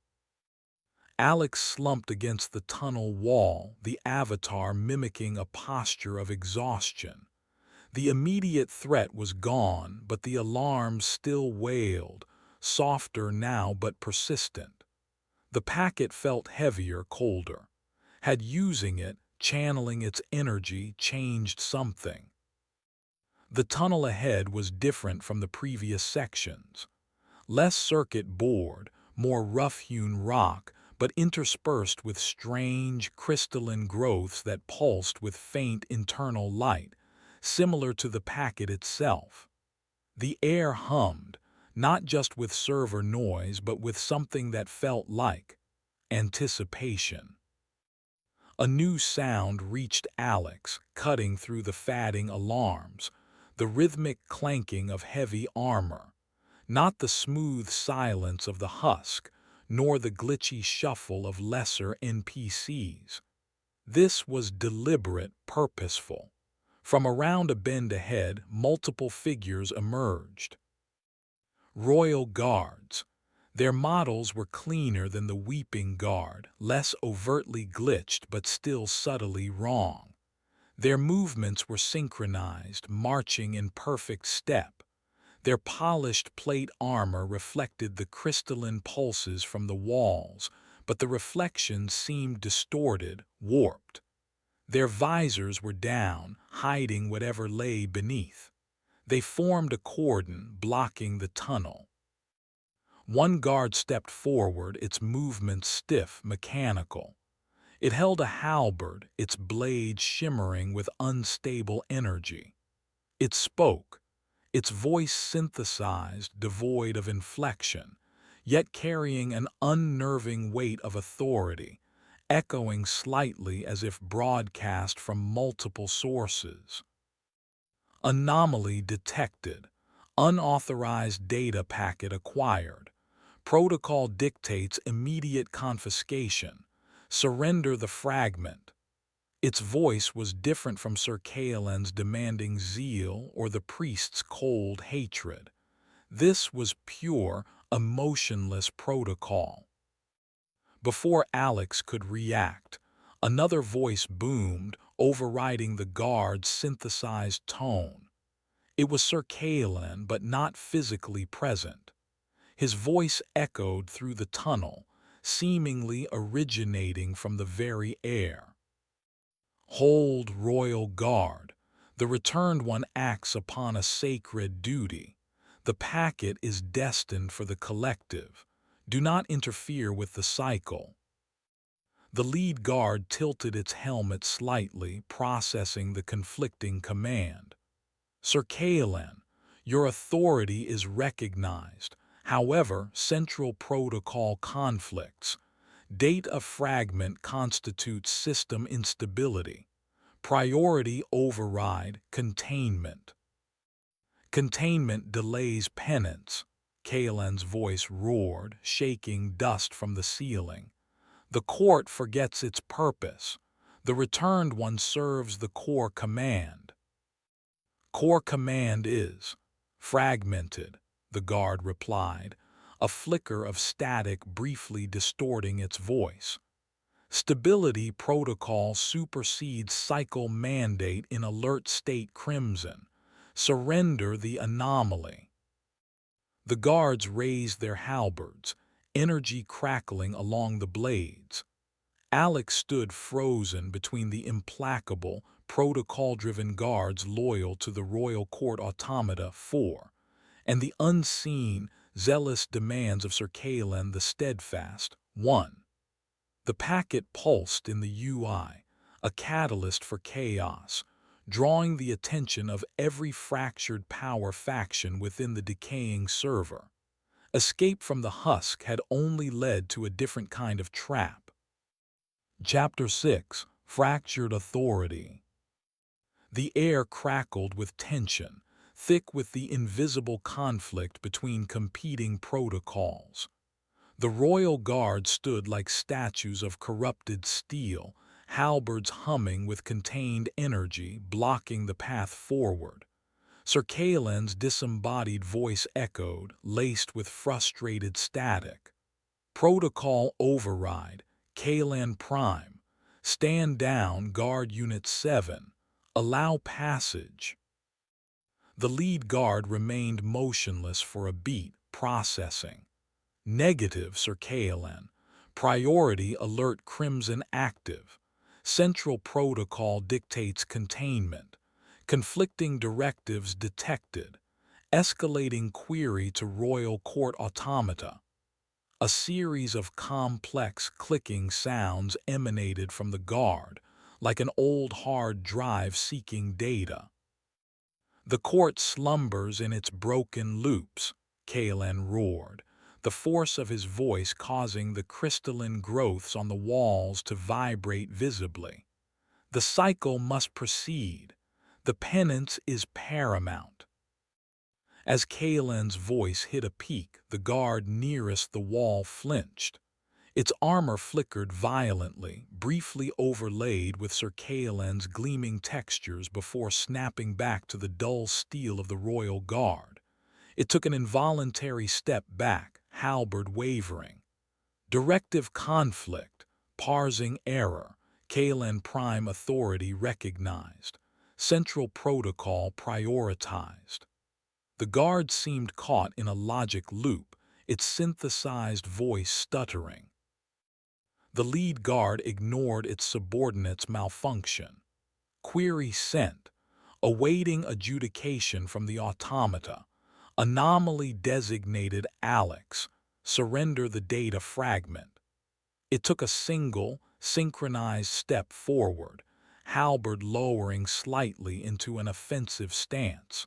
Alex slumped against the tunnel wall, the avatar mimicking a posture of exhaustion. The immediate threat was gone, but the alarm still wailed, softer now but persistent. The packet felt heavier, colder. Had using it, channeling its energy, changed something? The tunnel ahead was different from the previous sections. Less circuit board, more rough-hewn rock, but interspersed with strange, crystalline growths that pulsed with faint internal light, similar to the packet itself. The air hummed, not just with server noise but with something that felt like anticipation. A new sound reached Alex, cutting through the fading alarms, the rhythmic clanking of heavy armor, not the smooth silence of the husk, nor the glitchy shuffle of lesser NPCs. This was deliberate, purposeful. From around a bend ahead, multiple figures emerged. Royal guards. Their models were cleaner than the Weeping Guard, less overtly glitched but still subtly wrong. Their movements were synchronized, marching in perfect step. Their polished plate armor reflected the crystalline pulses from the walls, but the reflections seemed distorted, warped. Their visors were down, hiding whatever lay beneath. They formed a cordon, blocking the tunnel. One guard stepped forward, its movements stiff, mechanical. It held a halberd, its blade shimmering with unstable energy. It spoke, its voice synthesized, devoid of inflection, yet carrying an unnerving weight of authority, echoing slightly as if broadcast from multiple sources. Anomaly detected. Unauthorized data packet acquired. Protocol dictates immediate confiscation. Surrender the fragment. Its voice was different from Sir Kaelin's demanding zeal or the priest's cold hatred. This was pure, emotionless protocol. Before Alex could react, another voice boomed, overriding the guard's synthesized tone. It was Sir Kaelin, but not physically present. His voice echoed through the tunnel, seemingly originating from the very air. Hold, Royal Guard. The returned one acts upon a sacred duty. The packet is destined for the collective. Do not interfere with the cycle. The lead guard tilted its helmet slightly, processing the conflicting command. Sir Kaelan, your authority is recognized. However, central protocol conflicts. Data fragment constitutes system instability. Priority override containment. Containment delays penance. Kaelan's voice roared, shaking dust from the ceiling. The court forgets its purpose. The returned one serves the core command. Core command is fragmented, the guard replied, a flicker of static briefly distorting its voice. Stability protocol supersedes cycle mandate in alert state crimson. Surrender the anomaly. The guards raised their halberds, energy crackling along the blades. Alex stood frozen between the implacable, protocol-driven guards loyal to the Royal Court Automata 4, and the unseen, zealous demands of Sir Kaelan the Steadfast 1. The packet pulsed in the UI, a catalyst for chaos, drawing the attention of every fractured power faction within the decaying server. Escape from the husk had only led to a different kind of trap. Chapter 6: Fractured Authority. The air crackled with tension, thick with the invisible conflict between competing protocols. The royal guard stood like statues of corrupted steel, halberds humming with contained energy, blocking the path forward. Sir Kaelan's disembodied voice echoed, laced with frustrated static. Protocol override, Kaelan Prime. Stand down, Guard Unit 7. Allow passage. The lead guard remained motionless for a beat, processing. Negative, Sir Kaelan. Priority alert Crimson active. Central protocol dictates containment. Conflicting directives detected. Escalating query to Royal Court Automata. A series of complex clicking sounds emanated from the guard, like an old hard drive seeking data. The court slumbers in its broken loops, Kaelan roared, the force of his voice causing the crystalline growths on the walls to vibrate visibly. The cycle must proceed. The penance is paramount. As Kaelan's voice hit a peak, the guard nearest the wall flinched. Its armor flickered violently, briefly overlaid with Sir Kaelan's gleaming textures before snapping back to the dull steel of the royal guard. It took an involuntary step back, halberd wavering. Directive conflict, parsing error, Kaelan Prime authority recognized. Central protocol prioritized. The guard seemed caught in a logic loop, its synthesized voice stuttering. The lead guard ignored its subordinate's malfunction. Query sent, awaiting adjudication from the automata. Anomaly designated Alex. Surrender the data fragment. It took a single, synchronized step forward, halberd lowering slightly into an offensive stance.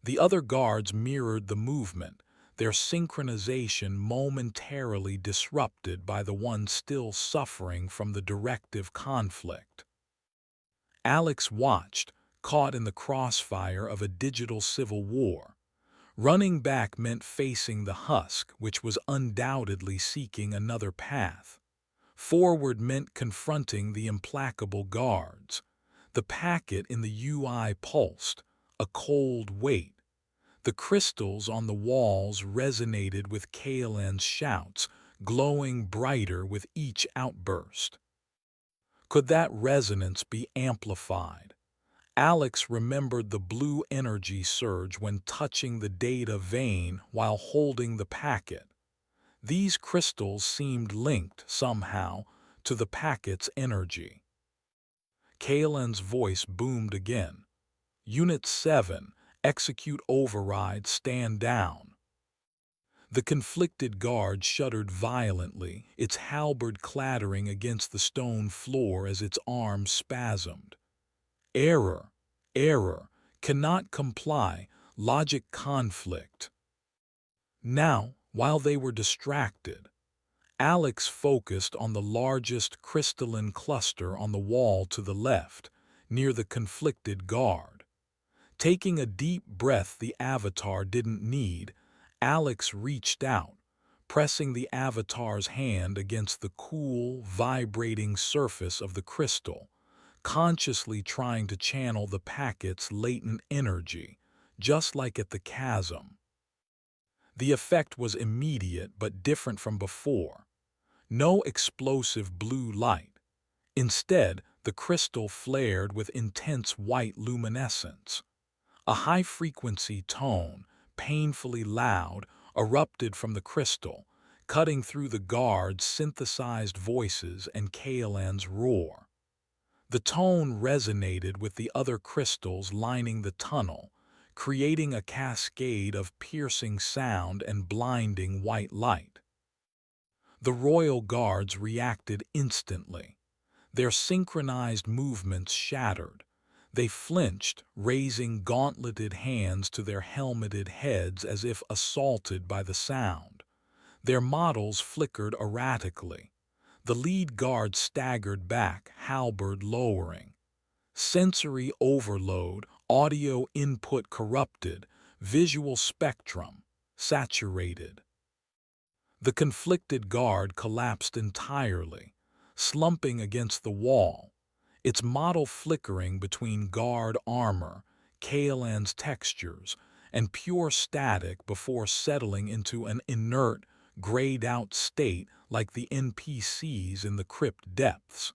The other guards mirrored the movement, their synchronization momentarily disrupted by the one still suffering from the directive conflict. Alex watched, caught in the crossfire of a digital civil war. Running back meant facing the husk, which was undoubtedly seeking another path. Forward meant confronting the implacable guards. The packet in the UI pulsed, a cold weight. The crystals on the walls resonated with Kaelan's shouts, glowing brighter with each outburst. Could that resonance be amplified? Alex remembered the blue energy surge when touching the data vein while holding the packet. These crystals seemed linked, somehow, to the packet's energy. Kaelan's voice boomed again. Unit 7, execute override, stand down. The conflicted guard shuddered violently, its halberd clattering against the stone floor as its arms spasmed. Error, error, cannot comply, logic conflict. Now, while they were distracted, Alex focused on the largest crystalline cluster on the wall to the left, near the conflicted guard. Taking a deep breath the avatar didn't need, Alex reached out, pressing the avatar's hand against the cool, vibrating surface of the crystal, consciously trying to channel the packet's latent energy, just like at the chasm. The effect was immediate but different from before. No explosive blue light. Instead, the crystal flared with intense white luminescence. A high-frequency tone, painfully loud, erupted from the crystal, cutting through the guard's synthesized voices and Kaelan's roar. The tone resonated with the other crystals lining the tunnel, creating a cascade of piercing sound and blinding white light. The royal guards reacted instantly. Their synchronized movements shattered. They flinched, raising gauntleted hands to their helmeted heads as if assaulted by the sound. Their models flickered erratically. The lead guard staggered back, halberd lowering. Sensory overload, audio input corrupted, visual spectrum saturated. The conflicted guard collapsed entirely, slumping against the wall, its model flickering between guard armor, Kaelan's textures, and pure static before settling into an inert, grayed-out state like the NPCs in the crypt depths.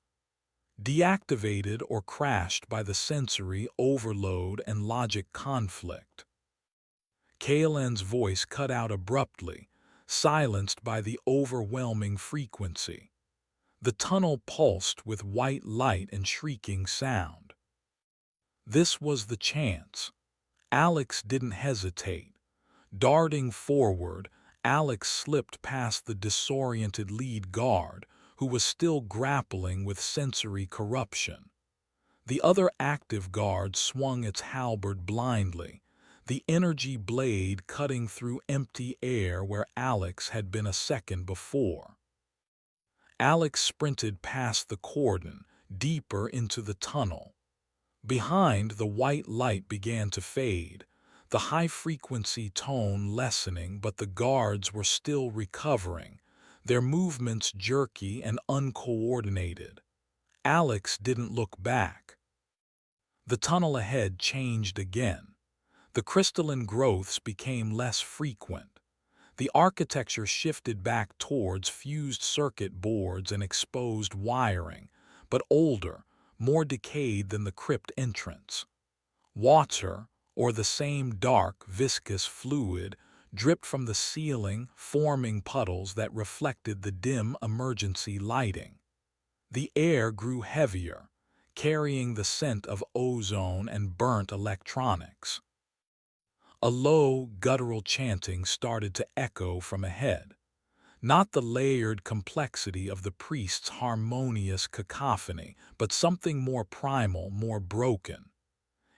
Deactivated or crashed by the sensory overload and logic conflict. Kaelan's voice cut out abruptly, silenced by the overwhelming frequency. The tunnel pulsed with white light and shrieking sound. This was the chance. Alex didn't hesitate. Darting forward, Alex slipped past the disoriented lead guard, who was still grappling with sensory corruption. The other active guard swung its halberd blindly, the energy blade cutting through empty air where Alex had been a second before. Alex sprinted past the cordon, deeper into the tunnel. Behind, the white light began to fade, the high-frequency tone lessening, but the guards were still recovering, their movements jerky and uncoordinated. Alex didn't look back. The tunnel ahead changed again. The crystalline growths became less frequent. The architecture shifted back towards fused circuit boards and exposed wiring, but older, more decayed than the crypt entrance. Water, or the same dark, viscous fluid, dripped from the ceiling, forming puddles that reflected the dim emergency lighting. The air grew heavier, carrying the scent of ozone and burnt electronics. A low, guttural chanting started to echo from ahead. Not the layered complexity of the priest's harmonious cacophony, but something more primal, more broken.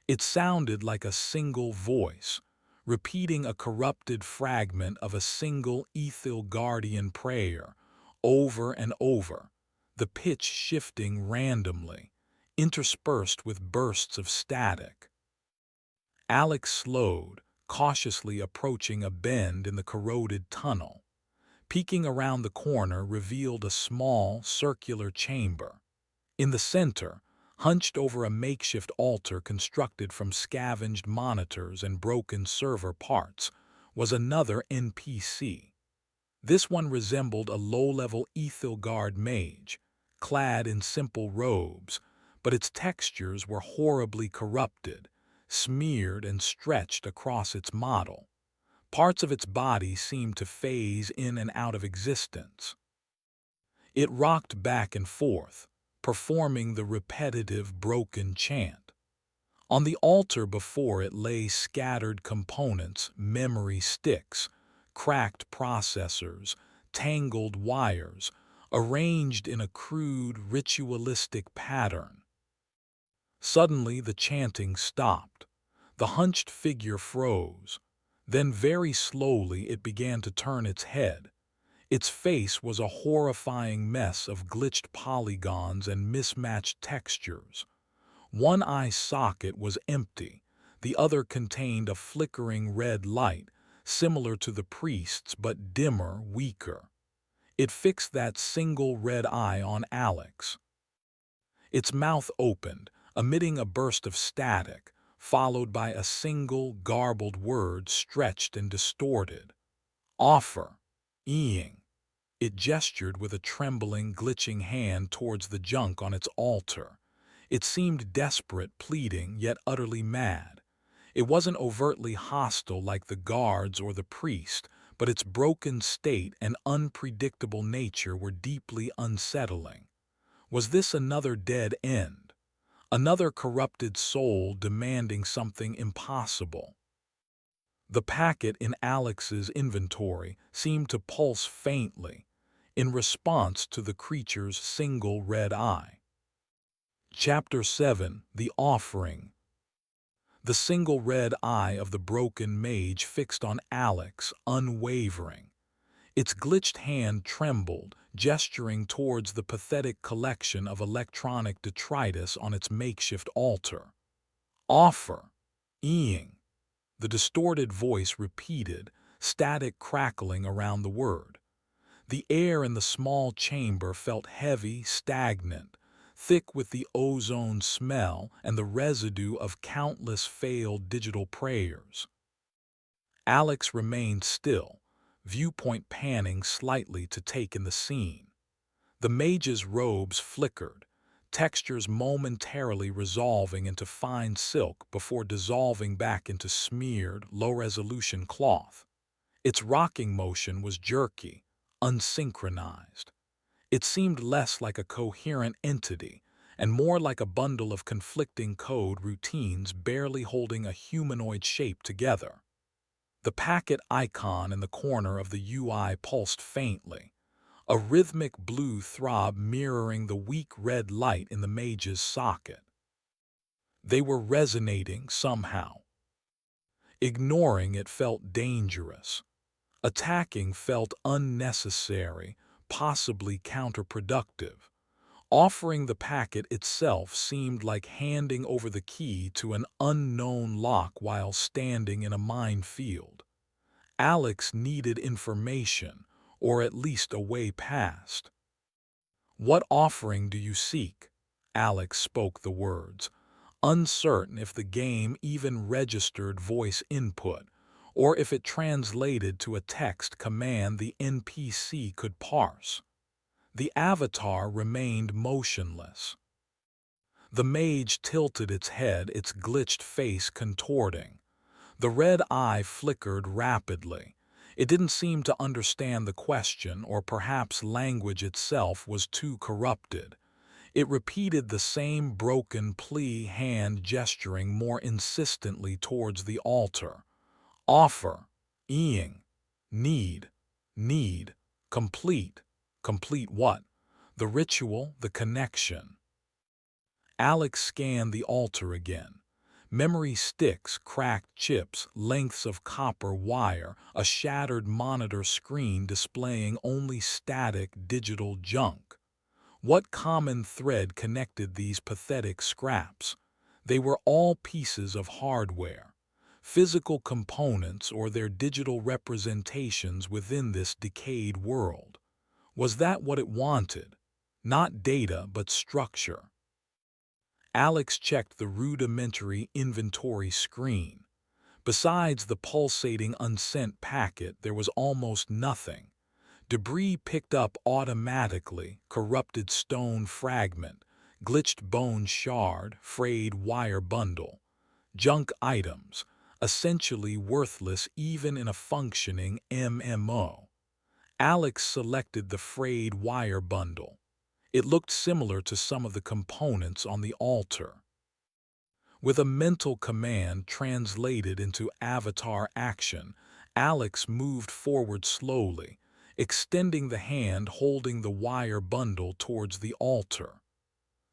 It sounded like a single voice, repeating a corrupted fragment of a single Aethelgardian prayer, over and over, the pitch shifting randomly, interspersed with bursts of static. Alex slowed, cautiously approaching a bend in the corroded tunnel. Peeking around the corner revealed a small, circular chamber. In the center, hunched over a makeshift altar constructed from scavenged monitors and broken server parts, was another NPC. This one resembled a low-level Aethelgard mage, clad in simple robes, but its textures were horribly corrupted, smeared and stretched across its model. Parts of its body seemed to phase in and out of existence. It rocked back and forth, performing the repetitive, broken chant. On the altar before it lay scattered components, memory sticks, cracked processors, tangled wires, arranged in a crude, ritualistic pattern. Suddenly the chanting stopped. The hunched figure froze. Then very slowly it began to turn its head. Its face was a horrifying mess of glitched polygons and mismatched textures. One eye socket was empty. The other contained a flickering red light, similar to the priest's but dimmer, weaker. It fixed that single red eye on Alex. Its mouth opened, emitting a burst of static, followed by a single, garbled word stretched and distorted. Offer. Eing. It gestured with a trembling, glitching hand towards the junk on its altar. It seemed desperate, pleading, yet utterly mad. It wasn't overtly hostile like the guards or the priest, but its broken state and unpredictable nature were deeply unsettling. Was this another dead end? Another corrupted soul demanding something impossible? The packet in Alex's inventory seemed to pulse faintly, in response to the creature's single red eye. Chapter 7: The Offering. The single red eye of the broken mage fixed on Alex, unwavering. Its glitched hand trembled, gesturing towards the pathetic collection of electronic detritus on its makeshift altar. Offer. Eing. The distorted voice repeated, static crackling around the word. The air in the small chamber felt heavy, stagnant, thick with the ozone smell and the residue of countless failed digital prayers. Alex remained still, viewpoint panning slightly to take in the scene. The mage's robes flickered, textures momentarily resolving into fine silk before dissolving back into smeared, low-resolution cloth. Its rocking motion was jerky, unsynchronized. It seemed less like a coherent entity and more like a bundle of conflicting code routines barely holding a humanoid shape together. The packet icon in the corner of the UI pulsed faintly, a rhythmic blue throb mirroring the weak red light in the mage's socket. They were resonating somehow. Ignoring it felt dangerous. Attacking felt unnecessary, possibly counterproductive. Offering the packet itself seemed like handing over the key to an unknown lock while standing in a minefield. Alex needed information, or at least a way past. "What offering do you seek?" Alex spoke the words, uncertain if the game even registered voice input, or if it translated to a text command the NPC could parse. The avatar remained motionless. The mage tilted its head, its glitched face contorting. The red eye flickered rapidly. It didn't seem to understand the question, or perhaps language itself was too corrupted. It repeated the same broken plea, hand gesturing more insistently towards the altar. Offer. Eing. Need. Need. Complete. Complete what? The ritual, the connection. Alex scanned the altar again. Memory sticks, cracked chips, lengths of copper wire, a shattered monitor screen displaying only static digital junk. What common thread connected these pathetic scraps? They were all pieces of hardware, physical components or their digital representations within this decayed world. Was that what it wanted? Not data, but structure. Alex checked the rudimentary inventory screen. Besides the pulsating unsent packet, there was almost nothing. Debris picked up automatically, corrupted stone fragment, glitched bone shard, frayed wire bundle. Junk items, essentially worthless even in a functioning MMO. Alex selected the frayed wire bundle. It looked similar to some of the components on the altar. With a mental command translated into avatar action, Alex moved forward slowly, extending the hand holding the wire bundle towards the altar.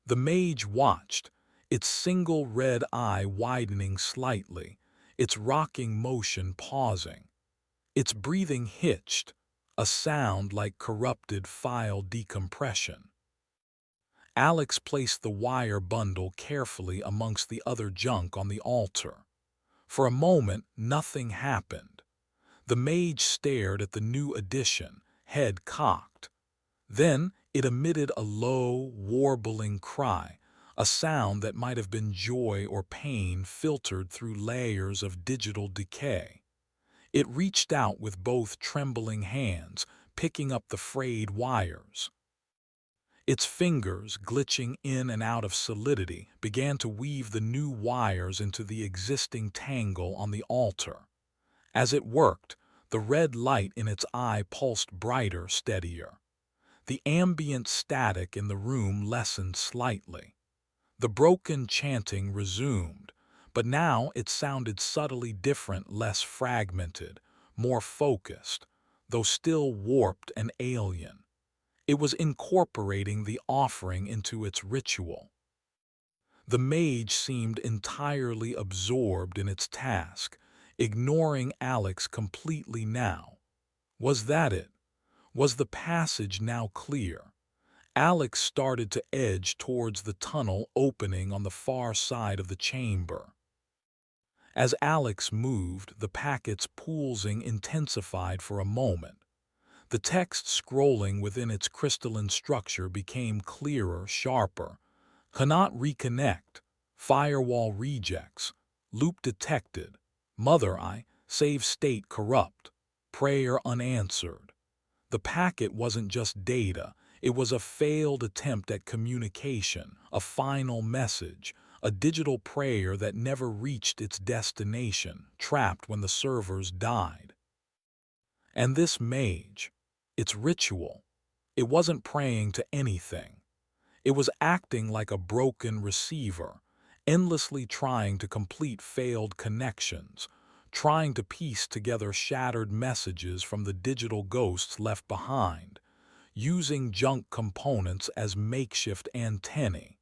The mage watched, its single red eye widening slightly, its rocking motion pausing. Its breathing hitched, a sound like corrupted file decompression. Alex placed the wire bundle carefully amongst the other junk on the altar. For a moment, nothing happened. The mage stared at the new addition, head cocked. Then it emitted a low, warbling cry, a sound that might have been joy or pain filtered through layers of digital decay. It reached out with both trembling hands, picking up the frayed wires. Its fingers, glitching in and out of solidity, began to weave the new wires into the existing tangle on the altar. As it worked, the red light in its eye pulsed brighter, steadier. The ambient static in the room lessened slightly. The broken chanting resumed, but now it sounded subtly different, less fragmented, more focused, though still warped and alien. It was incorporating the offering into its ritual. The mage seemed entirely absorbed in its task, ignoring Alex completely now. Was that it? Was the passage now clear? Alex started to edge towards the tunnel opening on the far side of the chamber. As Alex moved, the packet's pulsing intensified for a moment. The text scrolling within its crystalline structure became clearer, sharper. Cannot reconnect. Firewall rejects. Loop detected. Mother Eye, save state corrupt. Prayer unanswered. The packet wasn't just data, it was a failed attempt at communication, a final message, a digital prayer that never reached its destination, trapped when the servers died. And this mage, its ritual, it wasn't praying to anything. It was acting like a broken receiver, endlessly trying to complete failed connections, trying to piece together shattered messages from the digital ghosts left behind, using junk components as makeshift antennae.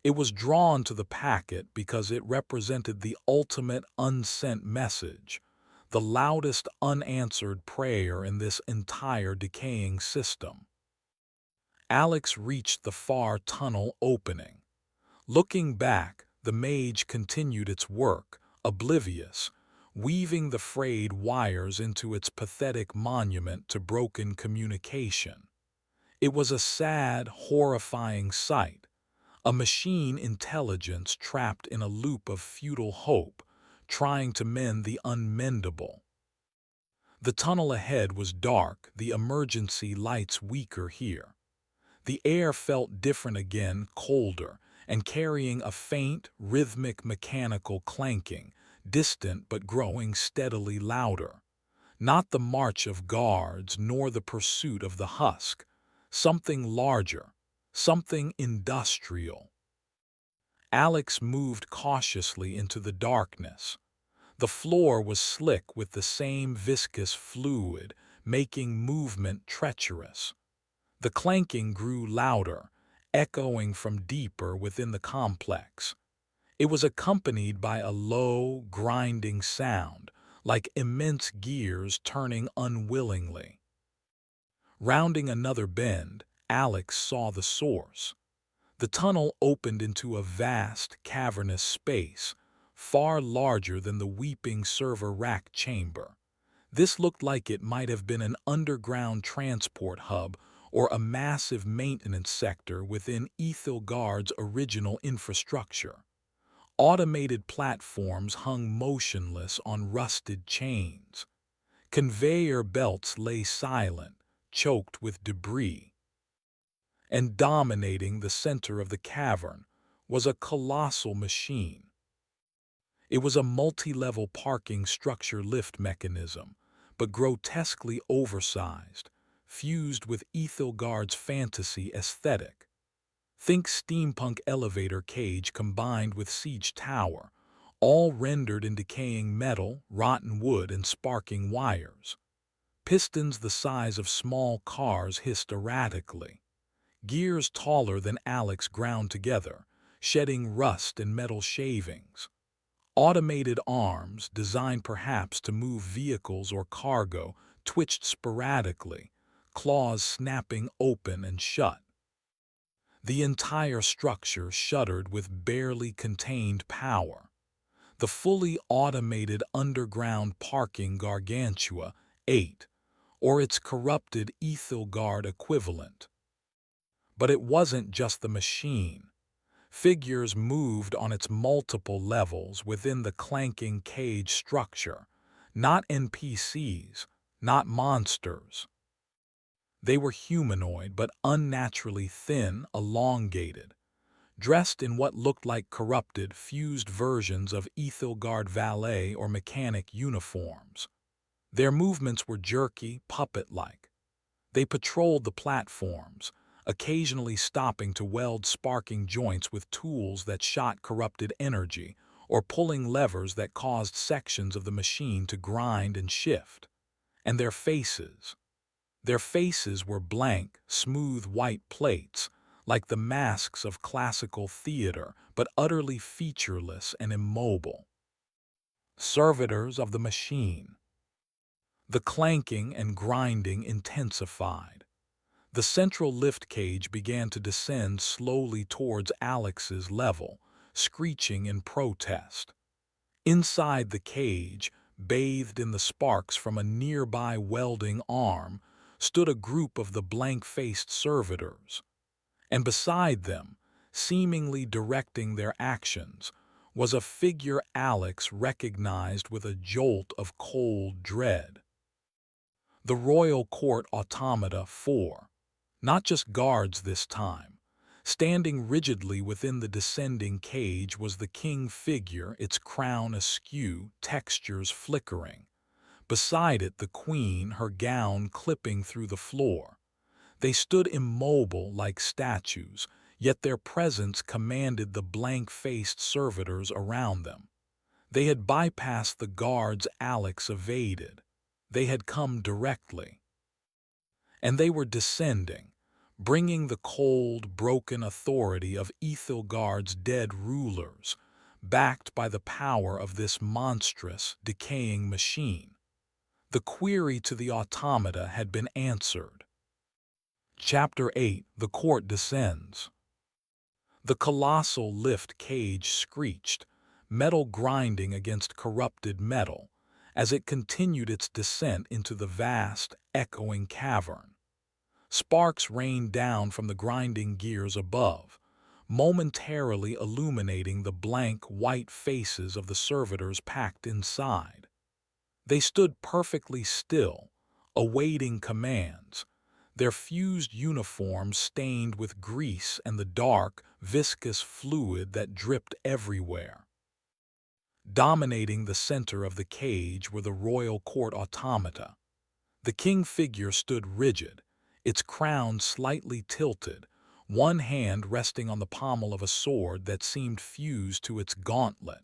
It was drawn to the packet because it represented the ultimate unsent message, the loudest unanswered prayer in this entire decaying system. Alex reached the far tunnel opening. Looking back, the mage continued its work, oblivious, weaving the frayed wires into its pathetic monument to broken communication. It was a sad, horrifying sight, a machine intelligence trapped in a loop of futile hope, trying to mend the unmendable. The tunnel ahead was dark, the emergency lights weaker here. The air felt different again, colder, and carrying a faint, rhythmic mechanical clanking, distant but growing steadily louder. Not the march of guards, nor the pursuit of the husk. Something larger, something industrial. Alex moved cautiously into the darkness. The floor was slick with the same viscous fluid, making movement treacherous. The clanking grew louder, echoing from deeper within the complex. It was accompanied by a low, grinding sound, like immense gears turning unwillingly. Rounding another bend, Alex saw the source. The tunnel opened into a vast, cavernous space, far larger than the weeping server rack chamber. This looked like it might have been an underground transport hub or a massive maintenance sector within Aethelgard's original infrastructure. Automated platforms hung motionless on rusted chains. Conveyor belts lay silent, choked with debris. And dominating the center of the cavern was a colossal machine. It was a multi-level parking structure lift mechanism, but grotesquely oversized, fused with Aethelgard's fantasy aesthetic. Think steampunk elevator cage combined with siege tower, all rendered in decaying metal, rotten wood, and sparking wires. Pistons the size of small cars hissed erratically. Gears taller than Alex ground together, shedding rust and metal shavings. Automated arms, designed perhaps to move vehicles or cargo, twitched sporadically, claws snapping open and shut. The entire structure shuddered with barely contained power. The fully automated underground parking gargantua ate, or its corrupted Aethelgard equivalent. But it wasn't just the machine. Figures moved on its multiple levels within the clanking cage structure, not NPCs, not monsters. They were humanoid but unnaturally thin, elongated, dressed in what looked like corrupted, fused versions of Aethelgard valet or mechanic uniforms. Their movements were jerky, puppet-like. They patrolled the platforms, occasionally stopping to weld sparking joints with tools that shot corrupted energy, or pulling levers that caused sections of the machine to grind and shift. And their faces were blank, smooth white plates, like the masks of classical theater, but utterly featureless and immobile. Servitors of the machine. The clanking and grinding intensified. The central lift cage began to descend slowly towards Alex's level, screeching in protest. Inside the cage, bathed in the sparks from a nearby welding arm, stood a group of the blank-faced servitors. And beside them, seemingly directing their actions, was a figure Alex recognized with a jolt of cold dread. The Royal Court Automata 4. Not just guards this time. Standing rigidly within the descending cage was the king figure, its crown askew, textures flickering. Beside it the queen, her gown clipping through the floor. They stood immobile like statues, yet their presence commanded the blank-faced servitors around them. They had bypassed the guards Alex evaded. They had come directly. And they were descending, bringing the cold, broken authority of Aethelgard's dead rulers, backed by the power of this monstrous, decaying machine. The query to the automata had been answered. Chapter 8. The Court Descends. The colossal lift cage screeched, metal grinding against corrupted metal, as it continued its descent into the vast, echoing cavern. Sparks rained down from the grinding gears above, momentarily illuminating the blank white faces of the servitors packed inside. They stood perfectly still, awaiting commands, their fused uniforms stained with grease and the dark, viscous fluid that dripped everywhere. Dominating the center of the cage were the royal court automata. The king figure stood rigid, its crown slightly tilted, one hand resting on the pommel of a sword that seemed fused to its gauntlet.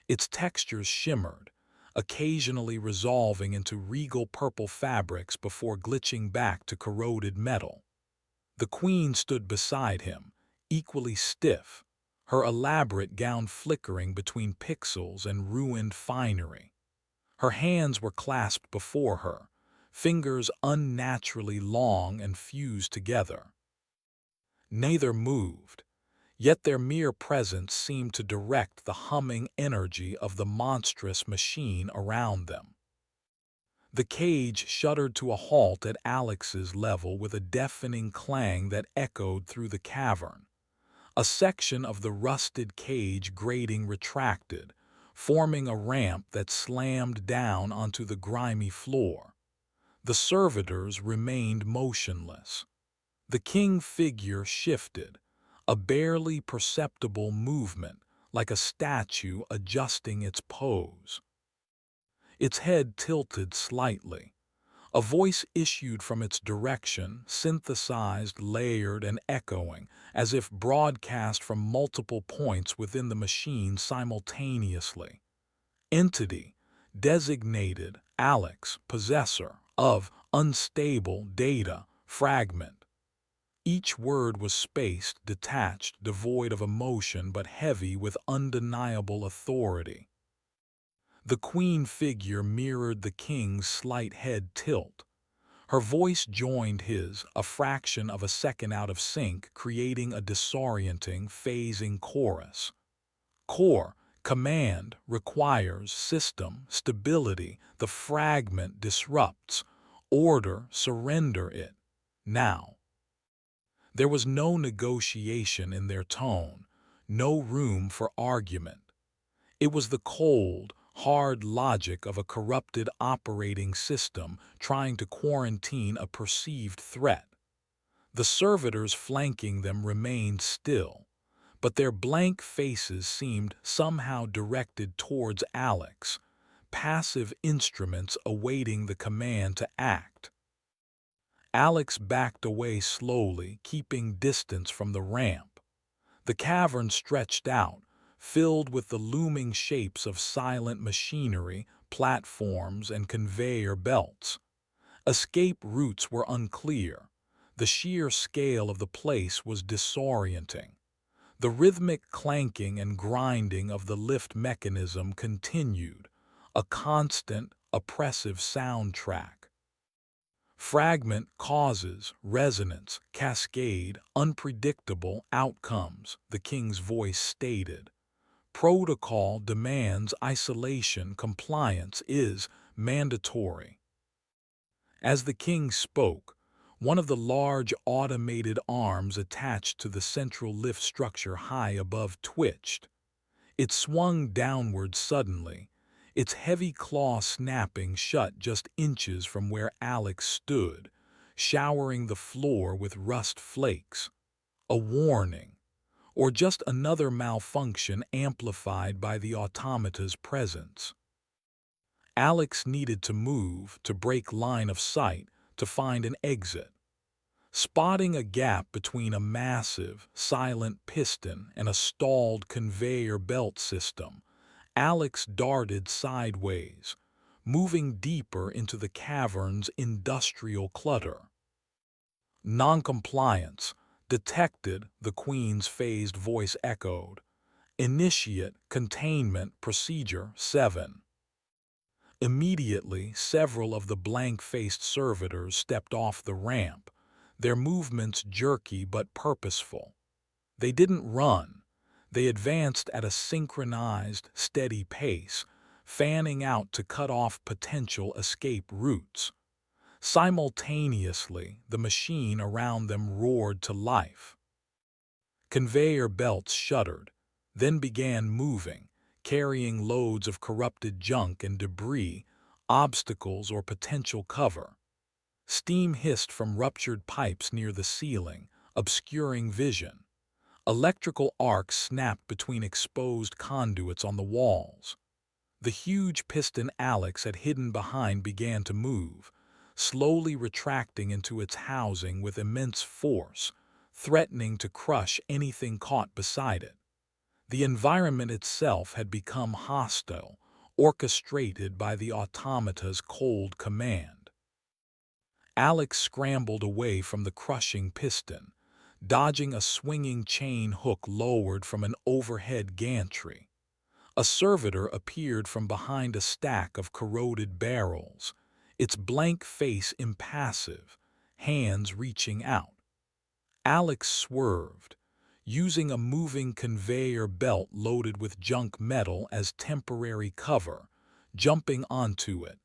Its textures shimmered, occasionally resolving into regal purple fabrics before glitching back to corroded metal. The queen stood beside him, equally stiff, her elaborate gown flickering between pixels and ruined finery. Her hands were clasped before her, fingers unnaturally long and fused together. Neither moved, yet their mere presence seemed to direct the humming energy of the monstrous machine around them. The cage shuddered to a halt at Alex's level with a deafening clang that echoed through the cavern. A section of the rusted cage grating retracted, forming a ramp that slammed down onto the grimy floor. The servitors remained motionless. The king figure shifted, a barely perceptible movement, like a statue adjusting its pose. Its head tilted slightly, A voice issued from its direction, synthesized, layered, and echoing, as if broadcast from multiple points within the machine simultaneously. Entity, designated Alex, possessor of unstable data, fragment. Each word was spaced, detached, devoid of emotion, but heavy with undeniable authority. The queen figure mirrored the king's slight head tilt. Her voice joined his, a fraction of a second out of sync, creating a disorienting, phasing chorus. Core, command, requires, system, stability, the fragment disrupts, order, surrender it. Now. There was no negotiation in their tone, no room for argument. It was the cold, hard logic of a corrupted operating system trying to quarantine a perceived threat. The servitors flanking them remained still, but their blank faces seemed somehow directed towards Alex, passive instruments awaiting the command to act. Alex backed away slowly, keeping distance from the ramp. The cavern stretched out, filled with the looming shapes of silent machinery, platforms, and conveyor belts. Escape routes were unclear. The sheer scale of the place was disorienting. The rhythmic clanking and grinding of the lift mechanism continued, a constant, oppressive soundtrack. Fragment causes, resonance, cascade, unpredictable outcomes, the king's voice stated. Protocol demands isolation, compliance is mandatory. As the king spoke, one of the large automated arms attached to the central lift structure high above twitched. It swung downward suddenly, its heavy claw snapping shut just inches from where Alex stood, showering the floor with rust flakes. A warning, or just another malfunction amplified by the automata's presence. Alex needed to move, to break line of sight, to find an exit. Spotting a gap between a massive, silent piston and a stalled conveyor belt system, Alex darted sideways, moving deeper into the cavern's industrial clutter. Noncompliance, detected, the Queen's phased voice echoed. Initiate containment procedure 7. Immediately, several of the blank-faced servitors stepped off the ramp, their movements jerky but purposeful. They didn't run. They advanced at a synchronized, steady pace, fanning out to cut off potential escape routes. Simultaneously, the machine around them roared to life. Conveyor belts shuddered, then began moving, carrying loads of corrupted junk and debris, obstacles or potential cover. Steam hissed from ruptured pipes near the ceiling, obscuring vision. Electrical arcs snapped between exposed conduits on the walls. The huge piston Alex had hidden behind began to move, slowly retracting into its housing with immense force, threatening to crush anything caught beside it. The environment itself had become hostile, orchestrated by the automata's cold command. Alex scrambled away from the crushing piston, dodging a swinging chain hook lowered from an overhead gantry. A servitor appeared from behind a stack of corroded barrels, its blank face impassive, hands reaching out. Alex swerved, using a moving conveyor belt loaded with junk metal as temporary cover, jumping onto it,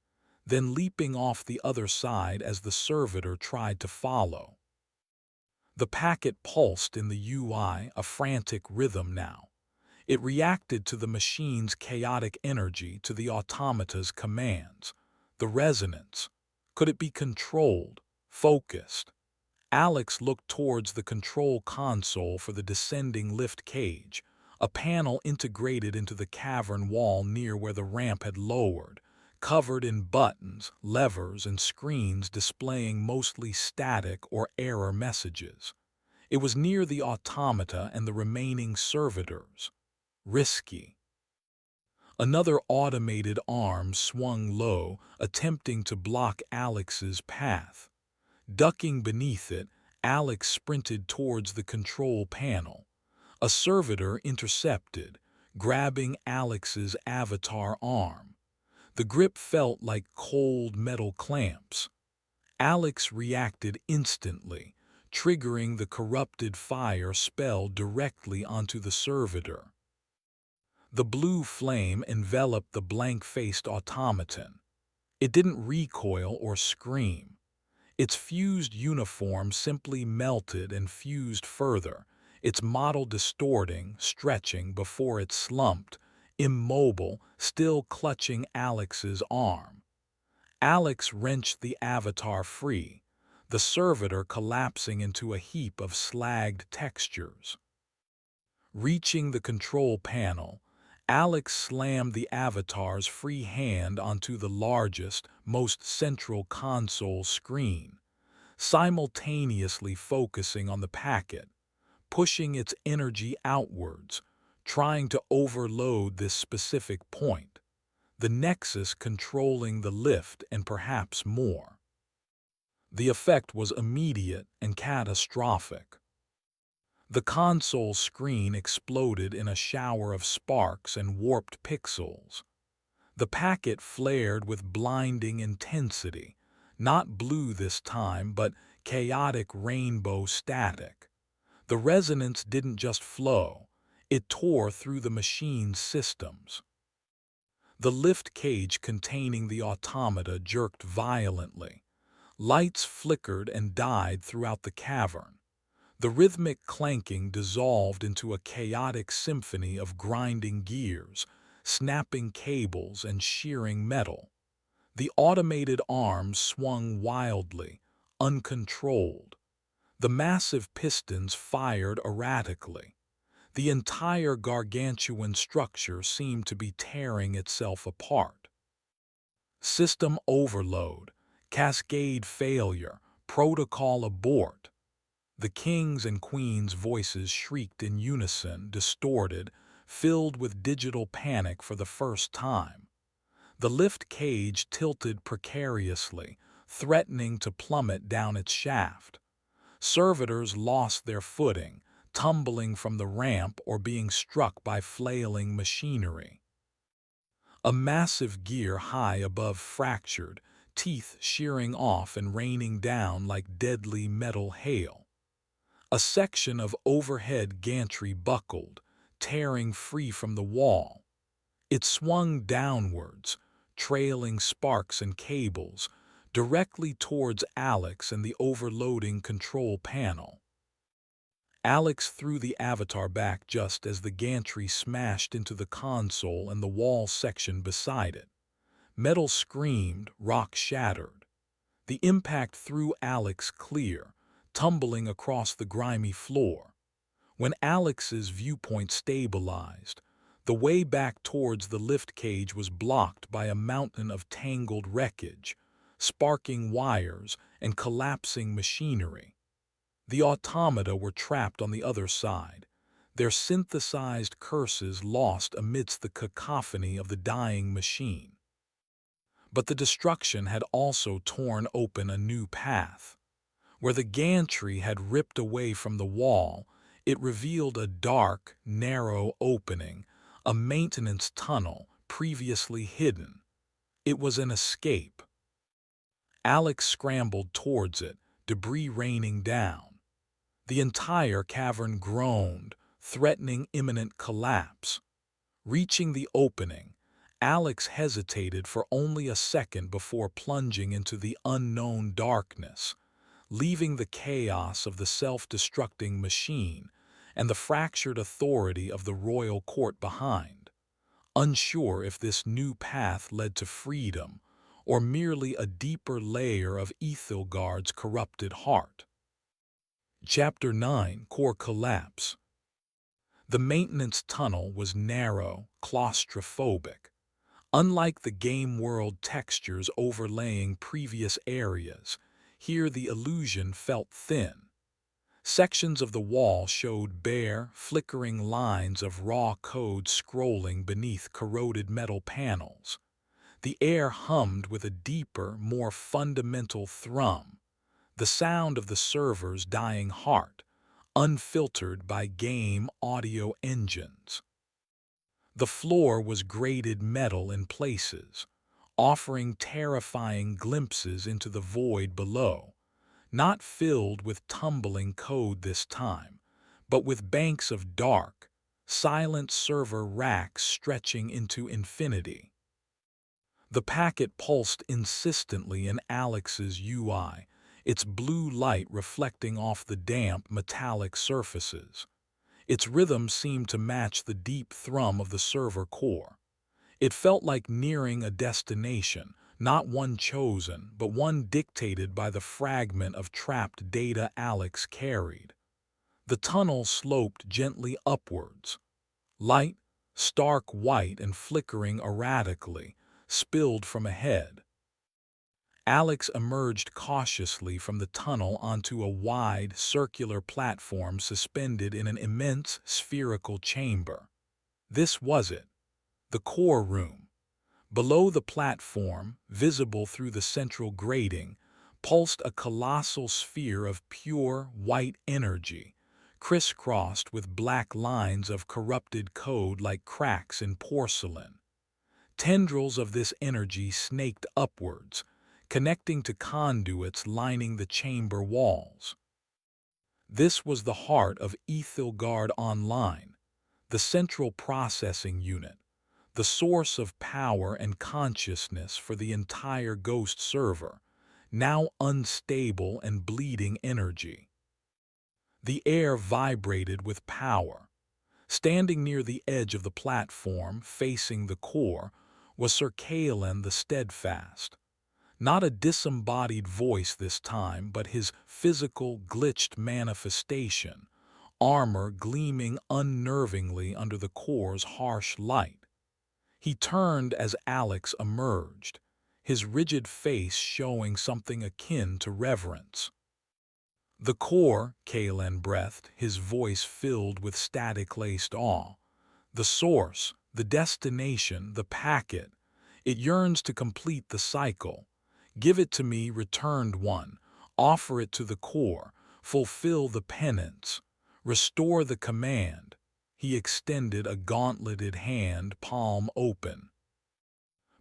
then leaping off the other side as the servitor tried to follow. The packet pulsed in the UI, a frantic rhythm now. It reacted to the machine's chaotic energy, to the automata's commands. The resonance. Could it be controlled, focused? Alex looked towards the control console for the descending lift cage, a panel integrated into the cavern wall near where the ramp had lowered, covered in buttons, levers, and screens displaying mostly static or error messages. It was near the automata and the remaining servitors. Risky. Another automated arm swung low, attempting to block Alex's path. Ducking beneath it, Alex sprinted towards the control panel. A servitor intercepted, grabbing Alex's avatar arm. The grip felt like cold metal clamps. Alex reacted instantly, triggering the corrupted fire spell directly onto the servitor. The blue flame enveloped the blank-faced automaton. It didn't recoil or scream. Its fused uniform simply melted and fused further, its model distorting, stretching before it slumped, immobile, still clutching Alex's arm. Alex wrenched the avatar free, the servitor collapsing into a heap of slagged textures. Reaching the control panel, Alex slammed the avatar's free hand onto the largest, most central console screen, simultaneously focusing on the packet, pushing its energy outwards, trying to overload this specific point, the nexus controlling the lift and perhaps more. The effect was immediate and catastrophic. The console screen exploded in a shower of sparks and warped pixels. The packet flared with blinding intensity, not blue this time, but chaotic rainbow static. The resonance didn't just flow, it tore through the machine's systems. The lift cage containing the automata jerked violently. Lights flickered and died throughout the cavern. The rhythmic clanking dissolved into a chaotic symphony of grinding gears, snapping cables, and shearing metal. The automated arms swung wildly, uncontrolled. The massive pistons fired erratically. The entire gargantuan structure seemed to be tearing itself apart. System overload, cascade failure, protocol abort. The king's and queen's voices shrieked in unison, distorted, filled with digital panic for the first time. The lift cage tilted precariously, threatening to plummet down its shaft. Servitors lost their footing, tumbling from the ramp or being struck by flailing machinery. A massive gear high above fractured, teeth shearing off and raining down like deadly metal hail. A section of overhead gantry buckled, tearing free from the wall. It swung downwards, trailing sparks and cables, directly towards Alex and the overloading control panel. Alex threw the avatar back just as the gantry smashed into the console and the wall section beside it. Metal screamed, rock shattered. The impact threw Alex clear, tumbling across the grimy floor. When Alex's viewpoint stabilized, the way back towards the lift cage was blocked by a mountain of tangled wreckage, sparking wires, and collapsing machinery. The automata were trapped on the other side, their synthesized curses lost amidst the cacophony of the dying machine. But the destruction had also torn open a new path. Where the gantry had ripped away from the wall, it revealed a dark, narrow opening, a maintenance tunnel previously hidden. It was an escape. Alex scrambled towards it, debris raining down. The entire cavern groaned, threatening imminent collapse. Reaching the opening, Alex hesitated for only a second before plunging into the unknown darkness, leaving the chaos of the self-destructing machine and the fractured authority of the royal court behind, unsure if this new path led to freedom or merely a deeper layer of Aethelgard's corrupted heart. Chapter 9: Core Collapse. The maintenance tunnel was narrow, claustrophobic. Unlike the game world textures overlaying previous areas, here the illusion felt thin. Sections of the wall showed bare, flickering lines of raw code scrolling beneath corroded metal panels. The air hummed with a deeper, more fundamental thrum, the sound of the server's dying heart, unfiltered by game audio engines. The floor was grated metal in places, offering terrifying glimpses into the void below, not filled with tumbling code this time, but with banks of dark, silent server racks stretching into infinity. The packet pulsed insistently in Alex's UI, its blue light reflecting off the damp, metallic surfaces. Its rhythm seemed to match the deep thrum of the server core. It felt like nearing a destination, not one chosen, but one dictated by the fragment of trapped data Alex carried. The tunnel sloped gently upwards. Light, stark white and flickering erratically, spilled from ahead. Alex emerged cautiously from the tunnel onto a wide, circular platform suspended in an immense, spherical chamber. This was it, the core room. Below the platform, visible through the central grating, pulsed a colossal sphere of pure, white energy, crisscrossed with black lines of corrupted code like cracks in porcelain. Tendrils of this energy snaked upwards, connecting to conduits lining the chamber walls. This was the heart of Aethelgard Online, the central processing unit, the source of power and consciousness for the entire Ghost server, now unstable and bleeding energy. The air vibrated with power. Standing near the edge of the platform, facing the core, was Sir Kaelan the Steadfast. Not a disembodied voice this time, but his physical, glitched manifestation, armor gleaming unnervingly under the core's harsh light. He turned as Alex emerged, his rigid face showing something akin to reverence. "The core," Kaelan breathed, his voice filled with static-laced awe. "The source, the destination, the packet. It yearns to complete the cycle. Give it to me, returned one. Offer it to the core. Fulfill the penance. Restore the command." He extended a gauntleted hand, palm open.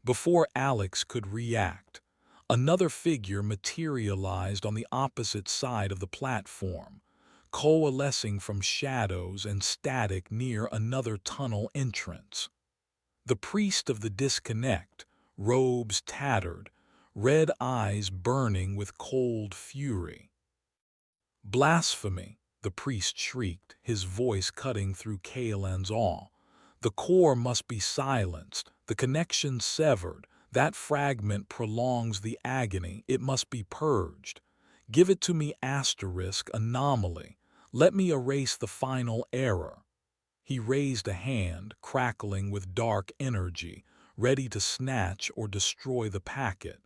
Before Alex could react, another figure materialized on the opposite side of the platform, coalescing from shadows and static near another tunnel entrance. The priest of the disconnect, robes tattered, red eyes burning with cold fury. "Blasphemy!" the priest shrieked, his voice cutting through Kaelan's awe. "The core must be silenced, the connection severed. That fragment prolongs the agony. It must be purged. Give it to me, anomaly. Let me erase the final error." He raised a hand, crackling with dark energy, ready to snatch or destroy the packet.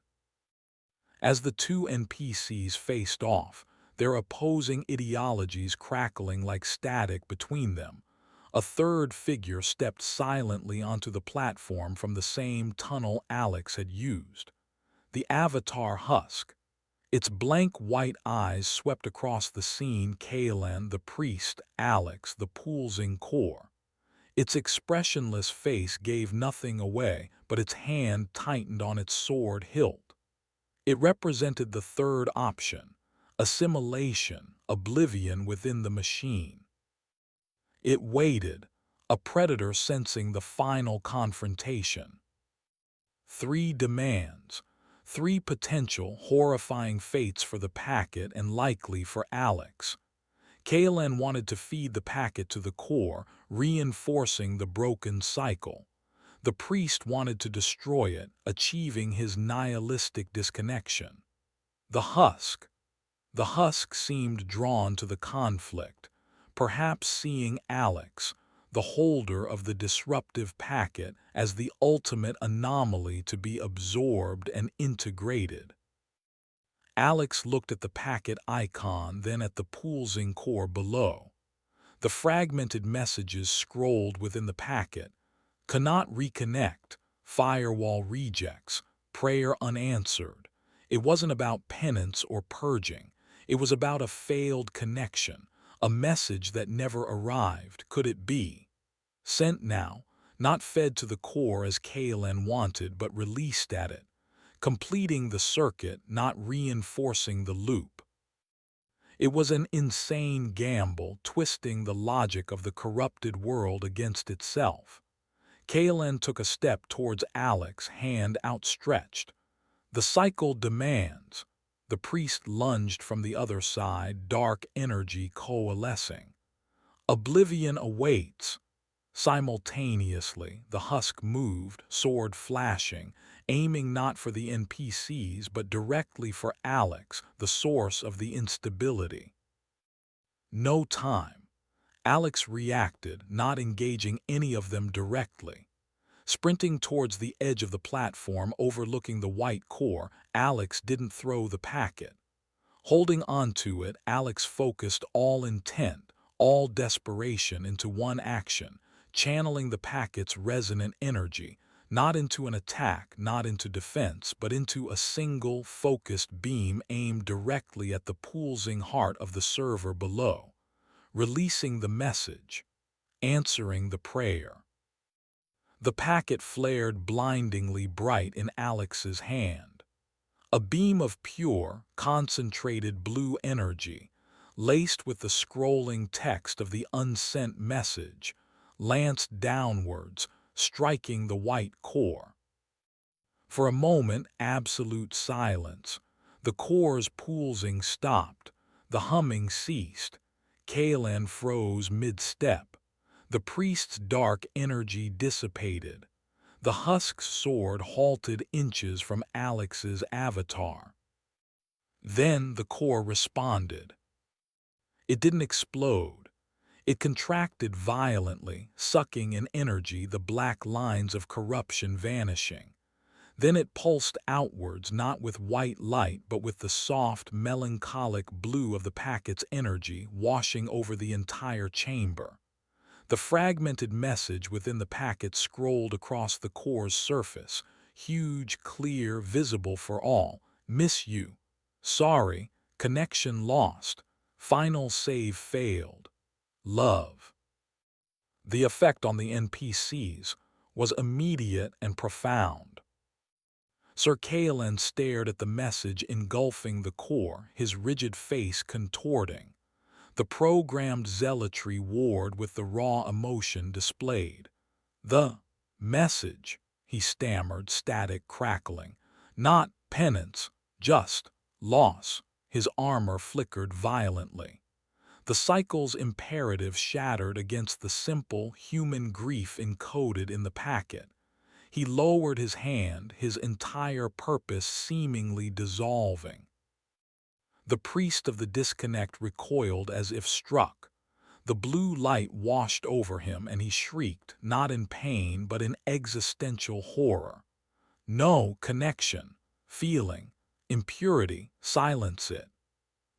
As the two NPCs faced off, their opposing ideologies crackling like static between them, a third figure stepped silently onto the platform from the same tunnel Alex had used. The avatar Husk. Its blank white eyes swept across the scene. Kaelan, the priest; Alex, the pulsing core. Its expressionless face gave nothing away, but its hand tightened on its sword hilt. It represented the third option, assimilation, oblivion within the machine. It waited, a predator sensing the final confrontation. Three demands, three potential, horrifying fates for the packet and likely for Alex. Kaelan wanted to feed the packet to the core, reinforcing the broken cycle. The priest wanted to destroy it, achieving his nihilistic disconnection. The Husk. The Husk seemed drawn to the conflict, perhaps seeing Alex, the holder of the disruptive packet, as the ultimate anomaly to be absorbed and integrated. Alex looked at the packet icon, then at the pulsing core below. The fragmented messages scrolled within the packet: cannot reconnect, firewall rejects, prayer unanswered. It wasn't about penance or purging. It was about a failed connection, a message that never arrived. Could it be sent now, not fed to the core as Kaelin wanted, but released at it, completing the circuit, not reinforcing the loop? It was an insane gamble, twisting the logic of the corrupted world against itself. Kaelin took a step towards Alex, hand outstretched. The cycle demands. The priest lunged from the other side, dark energy coalescing. Oblivion awaits. Simultaneously, the husk moved, sword flashing, aiming not for the NPCs but directly for Alex, the source of the instability. No time. Alex reacted, not engaging any of them directly. Sprinting towards the edge of the platform overlooking the white core, Alex didn't throw the packet. Holding onto it, Alex focused all intent, all desperation into one action, channeling the packet's resonant energy, not into an attack, not into defense, but into a single, focused beam aimed directly at the pulsing heart of the server below, releasing the message, answering the prayer. The packet flared blindingly bright in Alex's hand. A beam of pure, concentrated blue energy, laced with the scrolling text of the unsent message, lanced downwards, striking the white core. For a moment, absolute silence. The core's pulsing stopped. The humming ceased. Kaelin froze mid-step. The priest's dark energy dissipated. The husk's sword halted inches from Alex's avatar. Then the core responded. It didn't explode. It contracted violently, sucking in energy, the black lines of corruption vanishing. Then it pulsed outwards, not with white light, but with the soft, melancholic blue of the packet's energy, washing over the entire chamber. The fragmented message within the packet scrolled across the core's surface, huge, clear, visible for all. Miss you. Sorry. Connection lost. Final save failed. Love. The effect on the NPCs was immediate and profound. Sir Kaelin stared at the message engulfing the core, his rigid face contorting. The programmed zealotry warred with the raw emotion displayed. The message, he stammered, static crackling. Not penance, just loss. His armor flickered violently. The cycle's imperative shattered against the simple human grief encoded in the packet. He lowered his hand, his entire purpose seemingly dissolving. The priest of the disconnect recoiled as if struck. The blue light washed over him and he shrieked, not in pain but in existential horror. No connection, feeling, impurity, silence it.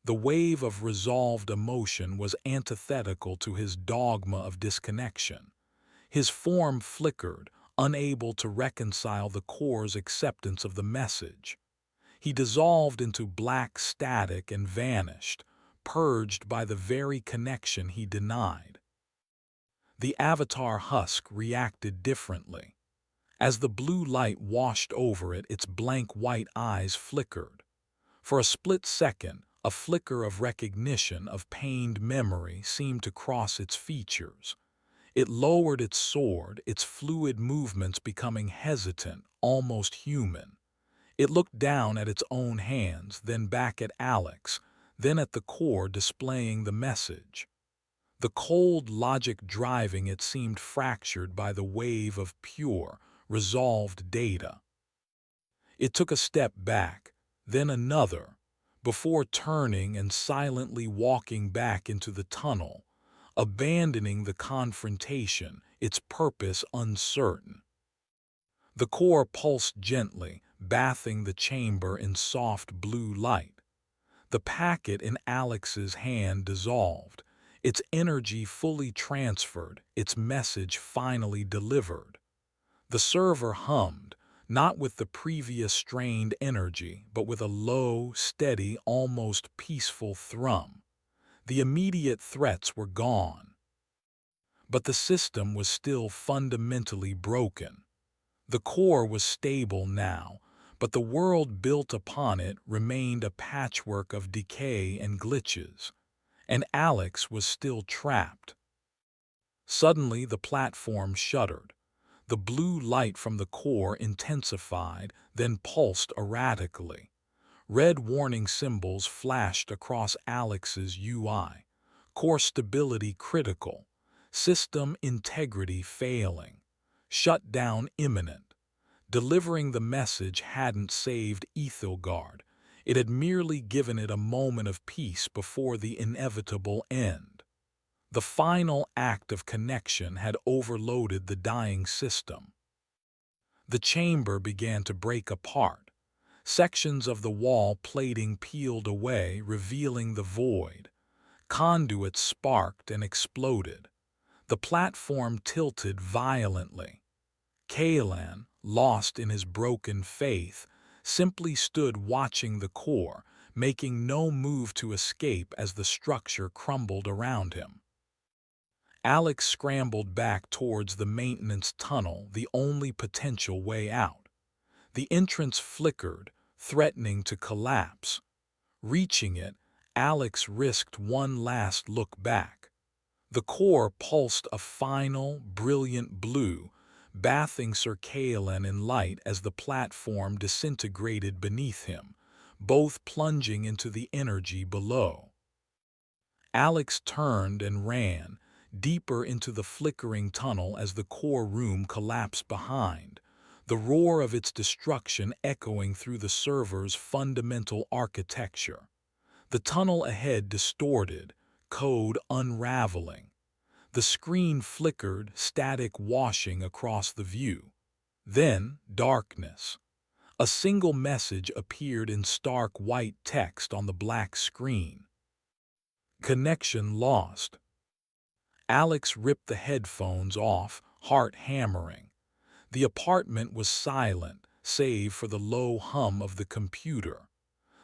The wave of resolved emotion was antithetical to his dogma of disconnection. His form flickered, unable to reconcile the core's acceptance of the message. He dissolved into black static and vanished, purged by the very connection he denied. The avatar husk reacted differently. As the blue light washed over it, its blank white eyes flickered. For a split second, a flicker of recognition, of pained memory, seemed to cross its features. It lowered its sword, its fluid movements becoming hesitant, almost human. It looked down at its own hands, then back at Alex, then at the core displaying the message. The cold logic driving it seemed fractured by the wave of pure, resolved data. It took a step back, then another, before turning and silently walking back into the tunnel, abandoning the confrontation, its purpose uncertain. The core pulsed gently, bathing the chamber in soft blue light. The packet in Alex's hand dissolved, its energy fully transferred, its message finally delivered. The server hummed, not with the previous strained energy, but with a low, steady, almost peaceful thrum. The immediate threats were gone. But the system was still fundamentally broken. The core was stable now, but the world built upon it remained a patchwork of decay and glitches, and Alex was still trapped. Suddenly the platform shuddered. The blue light from the core intensified, then pulsed erratically. Red warning symbols flashed across Alex's UI. Core stability critical. System integrity failing. Shutdown imminent. Delivering the message hadn't saved Aethelgard. It had merely given it a moment of peace before the inevitable end. The final act of connection had overloaded the dying system. The chamber began to break apart. Sections of the wall plating peeled away, revealing the void. Conduits sparked and exploded. The platform tilted violently. Kaelan, lost in his broken faith, simply stood watching the core, making no move to escape as the structure crumbled around him. Alex scrambled back towards the maintenance tunnel, the only potential way out. The entrance flickered, threatening to collapse. Reaching it, Alex risked one last look back. The core pulsed a final, brilliant blue, bathing Sir Kaelan in light as the platform disintegrated beneath him, both plunging into the energy below. Alex turned and ran, deeper into the flickering tunnel as the core room collapsed behind, the roar of its destruction echoing through the server's fundamental architecture. The tunnel ahead distorted, code unraveling. The screen flickered, static washing across the view. Then, darkness. A single message appeared in stark white text on the black screen. Connection lost. Alex ripped the headphones off, heart hammering. The apartment was silent, save for the low hum of the computer.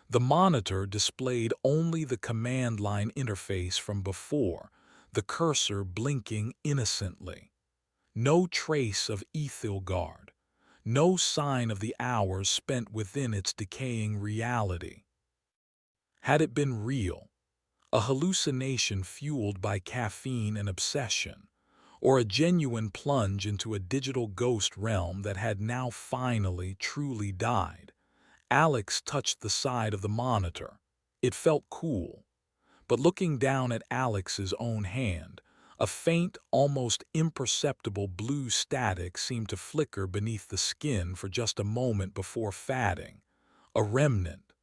The monitor displayed only the command line interface from before, the cursor blinking innocently. No trace of Aethelgard, no sign of the hours spent within its decaying reality. Had it been real, a hallucination fueled by caffeine and obsession, or a genuine plunge into a digital ghost realm that had now finally truly died? Alex touched the side of the monitor. It felt cool. But looking down at Alex's own hand, a faint, almost imperceptible blue static seemed to flicker beneath the skin for just a moment before fading. A remnant,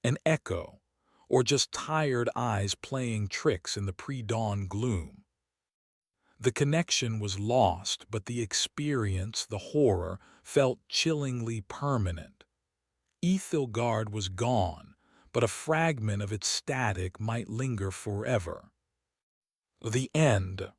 an echo, or just tired eyes playing tricks in the pre-dawn gloom. The connection was lost, but the experience, the horror, felt chillingly permanent. Aethelgard was gone, but a fragment of its static might linger forever. The end.